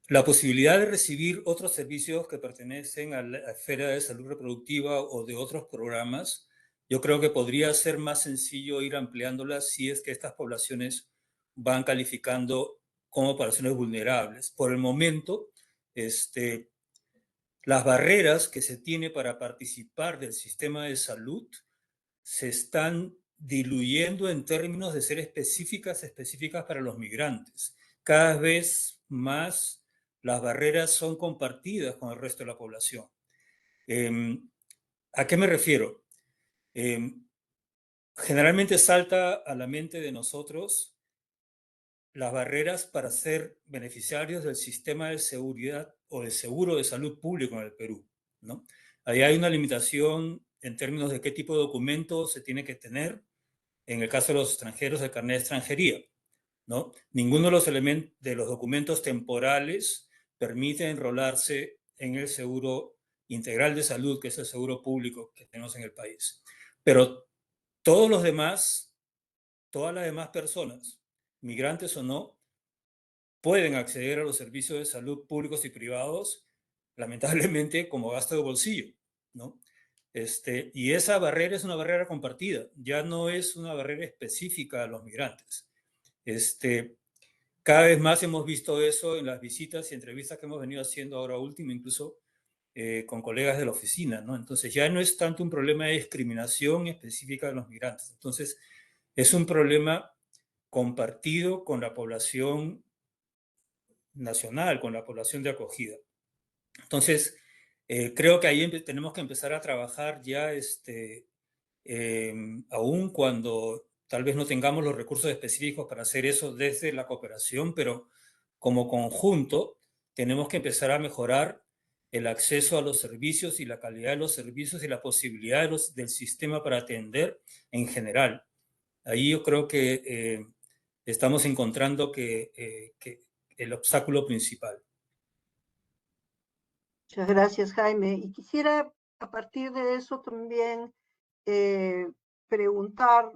La posibilidad de recibir otros servicios que pertenecen a la esfera de salud reproductiva o de otros programas, yo creo que podría ser más sencillo ir ampliándolas si es que estas poblaciones van calificando como poblaciones vulnerables. Por el momento, las barreras que se tiene para participar del sistema de salud se están diluyendo en términos de ser específicas para los migrantes. Cada vez más las barreras son compartidas con el resto de la población. ¿A qué me refiero? Generalmente salta a la mente de nosotros las barreras para ser beneficiarios del sistema de seguridad o de seguro de salud público en el Perú, ¿no? Ahí hay una limitación en términos de qué tipo de documentos se tiene que tener. En el caso de los extranjeros, el carnet de extranjería, ¿no? Ninguno de los elementos de los documentos temporales permite enrolarse en el seguro integral de salud, que es el seguro público que tenemos en el país. Pero todos los demás, todas las demás personas, migrantes o no, pueden acceder a los servicios de salud públicos y privados, lamentablemente como gasto de bolsillo, ¿no? Y esa barrera es una barrera compartida, ya no es una barrera específica a los migrantes. Cada vez más hemos visto eso en las visitas y entrevistas que hemos venido haciendo ahora último, incluso con colegas de la oficina, ¿no? Entonces ya no es tanto un problema de discriminación específica de los migrantes. Entonces es un problema compartido con la población nacional, con la población de acogida. Entonces, creo que ahí tenemos que empezar a trabajar ya, aún cuando tal vez no tengamos los recursos específicos para hacer eso desde la cooperación, pero como conjunto tenemos que empezar a mejorar el acceso a los servicios y la calidad de los servicios y la posibilidad del sistema para atender en general. Ahí yo creo que estamos encontrando que el obstáculo principal. Muchas gracias, Jaime. Y quisiera, a partir de eso, también preguntar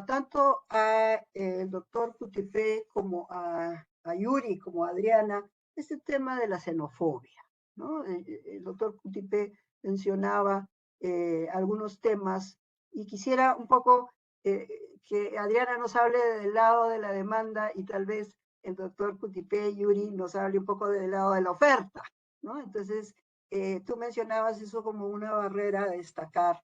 tanto al doctor Cutipé como a Yuri, como a Adriana, este tema de la xenofobia, ¿no? El doctor Cutipé mencionaba algunos temas y quisiera un poco que Adriana nos hable del lado de la demanda y tal vez el doctor Cutipé, Yuri, nos hable un poco del lado de la oferta, ¿no? Entonces, tú mencionabas eso como una barrera a destacar.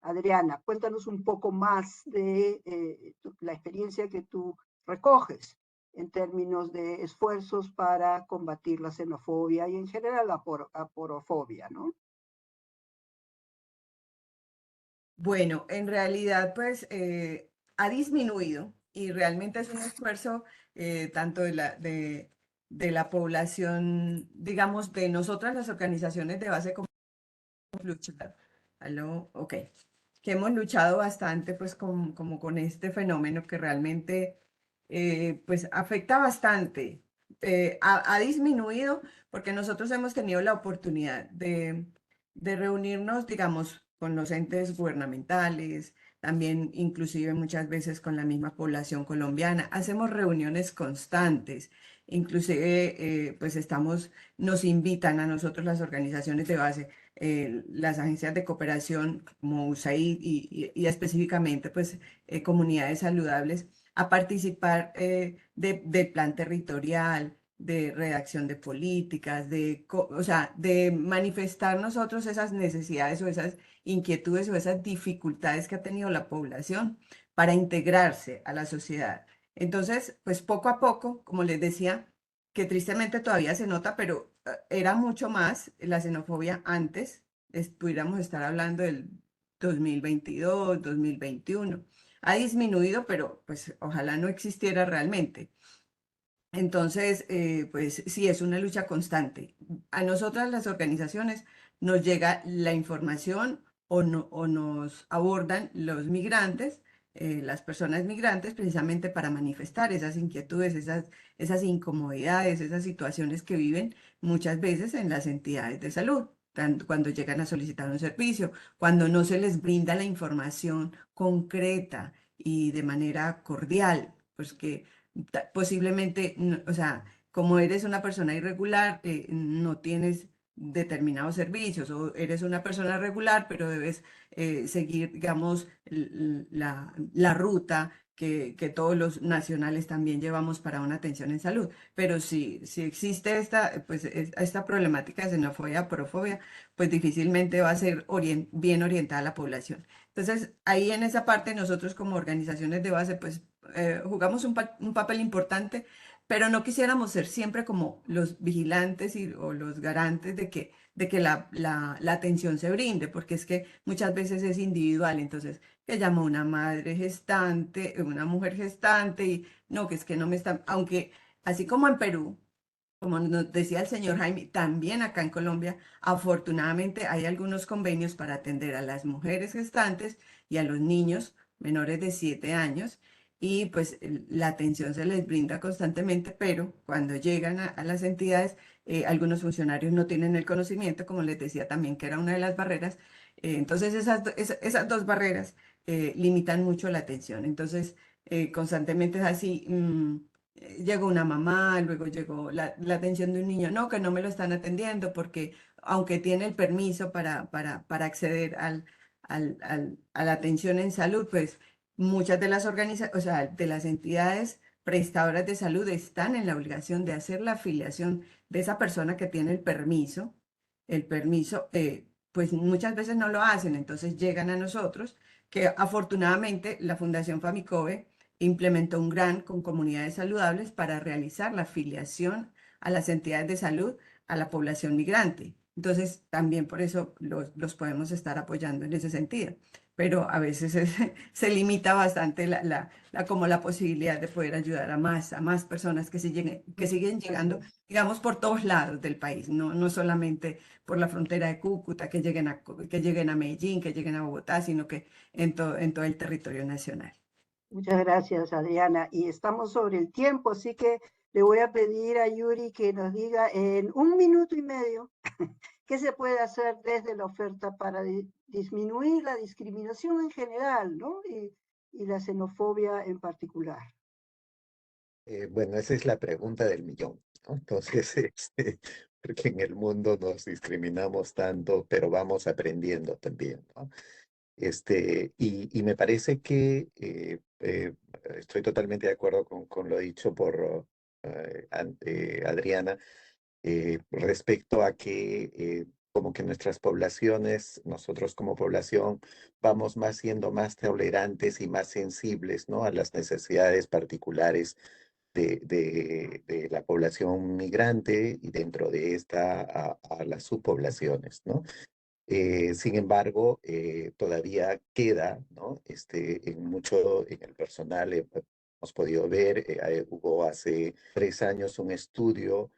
Adriana, cuéntanos un poco más de la experiencia que tú recoges en términos de esfuerzos para combatir la xenofobia y en general la aporofobia, ¿no? Bueno, en realidad, pues ha disminuido y realmente es un esfuerzo tanto de la población, digamos, de nosotras las organizaciones de base como luchar. ¿Aló? Ok. Que hemos luchado bastante pues como con este fenómeno que realmente pues afecta bastante. Ha disminuido porque nosotros hemos tenido la oportunidad de reunirnos, digamos, con los entes gubernamentales, también inclusive muchas veces con la misma población colombiana. Hacemos reuniones constantes, inclusive pues nos invitan a nosotros las organizaciones de base, las agencias de cooperación como USAID y específicamente pues comunidades saludables a participar del plan territorial, de redacción de políticas, o sea, de manifestar nosotros esas necesidades o esas inquietudes o esas dificultades que ha tenido la población para integrarse a la sociedad. Entonces, pues poco a poco, como les decía, que tristemente todavía se nota, pero era mucho más la xenofobia antes, pudiéramos estar hablando del 2022, 2021. Ha disminuido, pero pues ojalá no existiera realmente. Entonces, pues sí, es una lucha constante. A nosotras las organizaciones nos llega la información o nos abordan los migrantes, las personas migrantes, precisamente para manifestar esas inquietudes, esas incomodidades, esas situaciones que viven muchas veces en las entidades de salud, cuando llegan a solicitar un servicio, cuando no se les brinda la información concreta y de manera cordial, pues que posiblemente, o sea, como eres una persona irregular, no tienes determinados servicios, o eres una persona regular, pero debes seguir, digamos, la ruta que todos los nacionales también llevamos para una atención en salud. Pero si existe esta problemática de xenofobia, porofobia, pues difícilmente va a ser bien orientada a la población. Entonces, ahí en esa parte nosotros como organizaciones de base, pues jugamos un papel importante, pero no quisiéramos ser siempre como los vigilantes o los garantes de que la atención se brinde, porque es que muchas veces es individual, entonces que llama una madre gestante, una mujer gestante, y no, que es que no me están, aunque así como en Perú, como nos decía el señor Jaime, también acá en Colombia, afortunadamente hay algunos convenios para atender a las mujeres gestantes y a los niños menores de 7 años. y pues la atención se les brinda constantemente, pero cuando llegan a las entidades, algunos funcionarios no tienen el conocimiento, como les decía también, que era una de las barreras. Entonces esas dos barreras limitan mucho la atención. Entonces constantemente es así. Llegó una mamá, luego llegó la atención de un niño, no, que no me lo están atendiendo porque aunque tiene el permiso para acceder a la atención en salud, pues muchas de las o sea, de las entidades prestadoras de salud están en la obligación de hacer la afiliación de esa persona que tiene el permiso, pues muchas veces no lo hacen, entonces llegan a nosotros, que afortunadamente la Fundación Famicove implementó un grant con comunidades saludables para realizar la afiliación a las entidades de salud a la población migrante. Entonces, también por eso los podemos estar apoyando en ese sentido. Pero a veces se limita bastante como la posibilidad de poder ayudar a más personas que siguen llegando, digamos, por todos lados del país, no solamente por la frontera de Cúcuta, que lleguen a Medellín, que lleguen a Bogotá, sino que en todo el territorio nacional. Muchas gracias, Adriana. Y estamos sobre el tiempo, así que le voy a pedir a Yuri que nos diga en 1 minuto y medio qué se puede hacer desde la oferta para disminuir la discriminación en general, ¿no? Y la xenofobia en particular. Bueno, esa es la pregunta del millón, ¿no? Entonces, porque en el mundo nos discriminamos tanto, pero vamos aprendiendo también, ¿no? Y me parece que estoy totalmente de acuerdo con lo dicho por Adriana respecto a que como que nuestras poblaciones, nosotros como población, vamos más siendo más tolerantes y más sensibles, ¿no? A las necesidades particulares de la población migrante y dentro de esta a las subpoblaciones, ¿no? Sin embargo, todavía queda, ¿no? En el personal hemos podido ver, hubo hace 3 años un estudio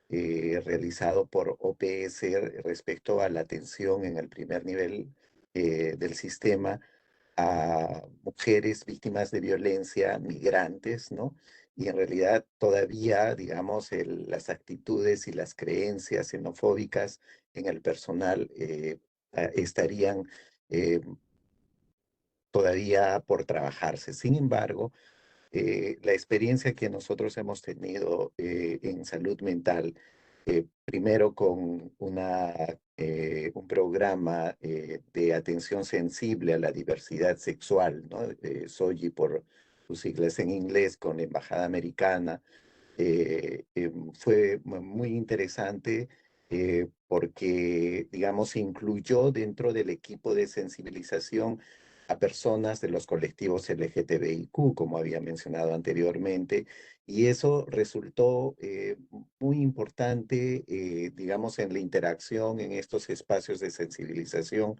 realizado por OPS respecto a la atención en el primer nivel del sistema a mujeres víctimas de violencia, migrantes, ¿no? Y en realidad todavía, digamos, las actitudes y las creencias xenofóbicas en el personal estarían todavía por trabajarse. Sin embargo, la experiencia que nosotros hemos tenido en salud mental, primero con un programa de atención sensible a la diversidad sexual, ¿no? SOGI por sus siglas en inglés, con la Embajada Americana, fue muy interesante porque, digamos, se incluyó dentro del equipo de sensibilización a personas de los colectivos LGTBIQ, como había mencionado anteriormente, y eso resultó muy importante, digamos, en la interacción en estos espacios de sensibilización,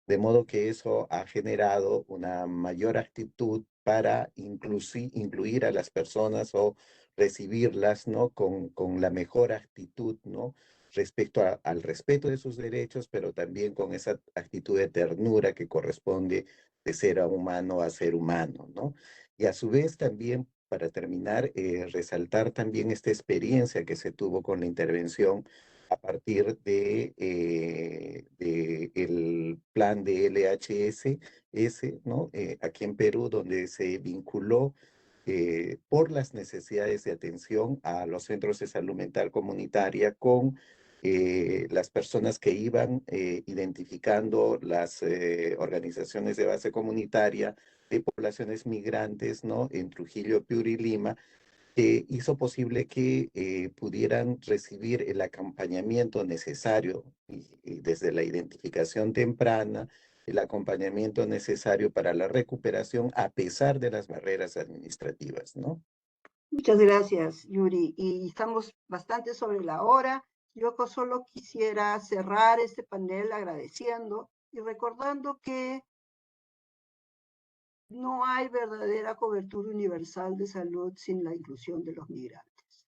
de modo que eso ha generado una mayor actitud para incluir a las personas o recibirlas, ¿no? Con la mejor actitud, ¿no? Respecto al respeto de sus derechos, pero también con esa actitud de ternura que corresponde de ser humano a ser humano, ¿no? Y a su vez también, para terminar, resaltar también esta experiencia que se tuvo con la intervención a partir de el plan de LHS, ¿no? Aquí en Perú, donde se vinculó por las necesidades de atención a los centros de salud mental comunitaria con las personas que iban identificando las organizaciones de base comunitaria de poblaciones migrantes, ¿no? En Trujillo, Piura y Lima, que hizo posible que pudieran recibir el acompañamiento necesario y desde la identificación temprana, el acompañamiento necesario para la recuperación a pesar de las barreras administrativas, ¿no? Muchas gracias, Yuri. Y estamos bastante sobre la hora. Yo solo quisiera cerrar este panel agradeciendo y recordando que no hay verdadera cobertura universal de salud sin la inclusión de los migrantes.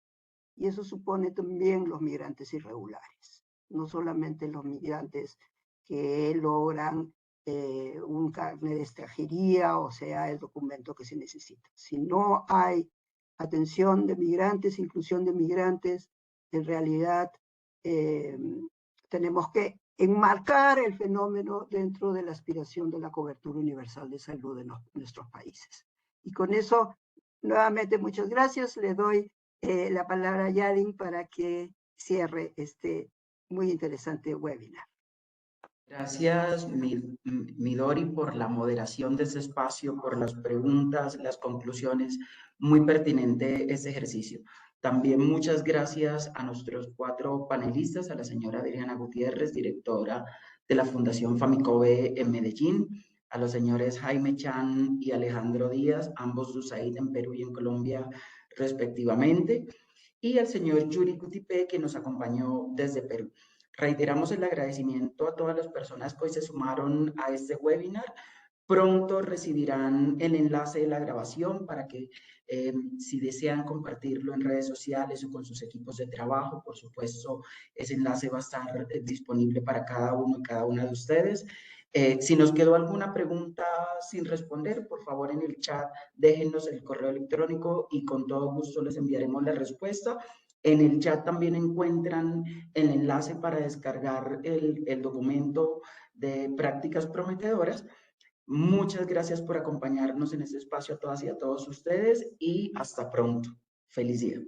Y eso supone también los migrantes irregulares, no solamente los migrantes que logran un carnet de extranjería, o sea, el documento que se necesita. Si no hay atención de migrantes, inclusión de migrantes, en realidad tenemos que enmarcar el fenómeno dentro de la aspiración de la cobertura universal de salud en nuestros países. Y con eso, nuevamente, muchas gracias. Le doy la palabra a Yadin para que cierre este muy interesante webinar. Gracias, Midori, por la moderación de este espacio, por las preguntas, las conclusiones. Muy pertinente este ejercicio. También muchas gracias a nuestros 4 panelistas, a la señora Adriana Gutiérrez, directora de la Fundación Famicove en Medellín, a los señores Jaime Chan y Alejandro Díaz, ambos de USAID en Perú y en Colombia respectivamente, y al señor Yuri Cutipe, que nos acompañó desde Perú. Reiteramos el agradecimiento a todas las personas que hoy se sumaron a este webinar. Pronto recibirán el enlace de la grabación para que si desean compartirlo en redes sociales o con sus equipos de trabajo, por supuesto, ese enlace va a estar disponible para cada uno y cada una de ustedes. Si nos quedó alguna pregunta sin responder, por favor en el chat déjennos el correo electrónico y con todo gusto les enviaremos la respuesta. En el chat también encuentran el enlace para descargar el documento de prácticas prometedoras. Muchas gracias por acompañarnos en este espacio a todas y a todos ustedes y hasta pronto. Feliz día.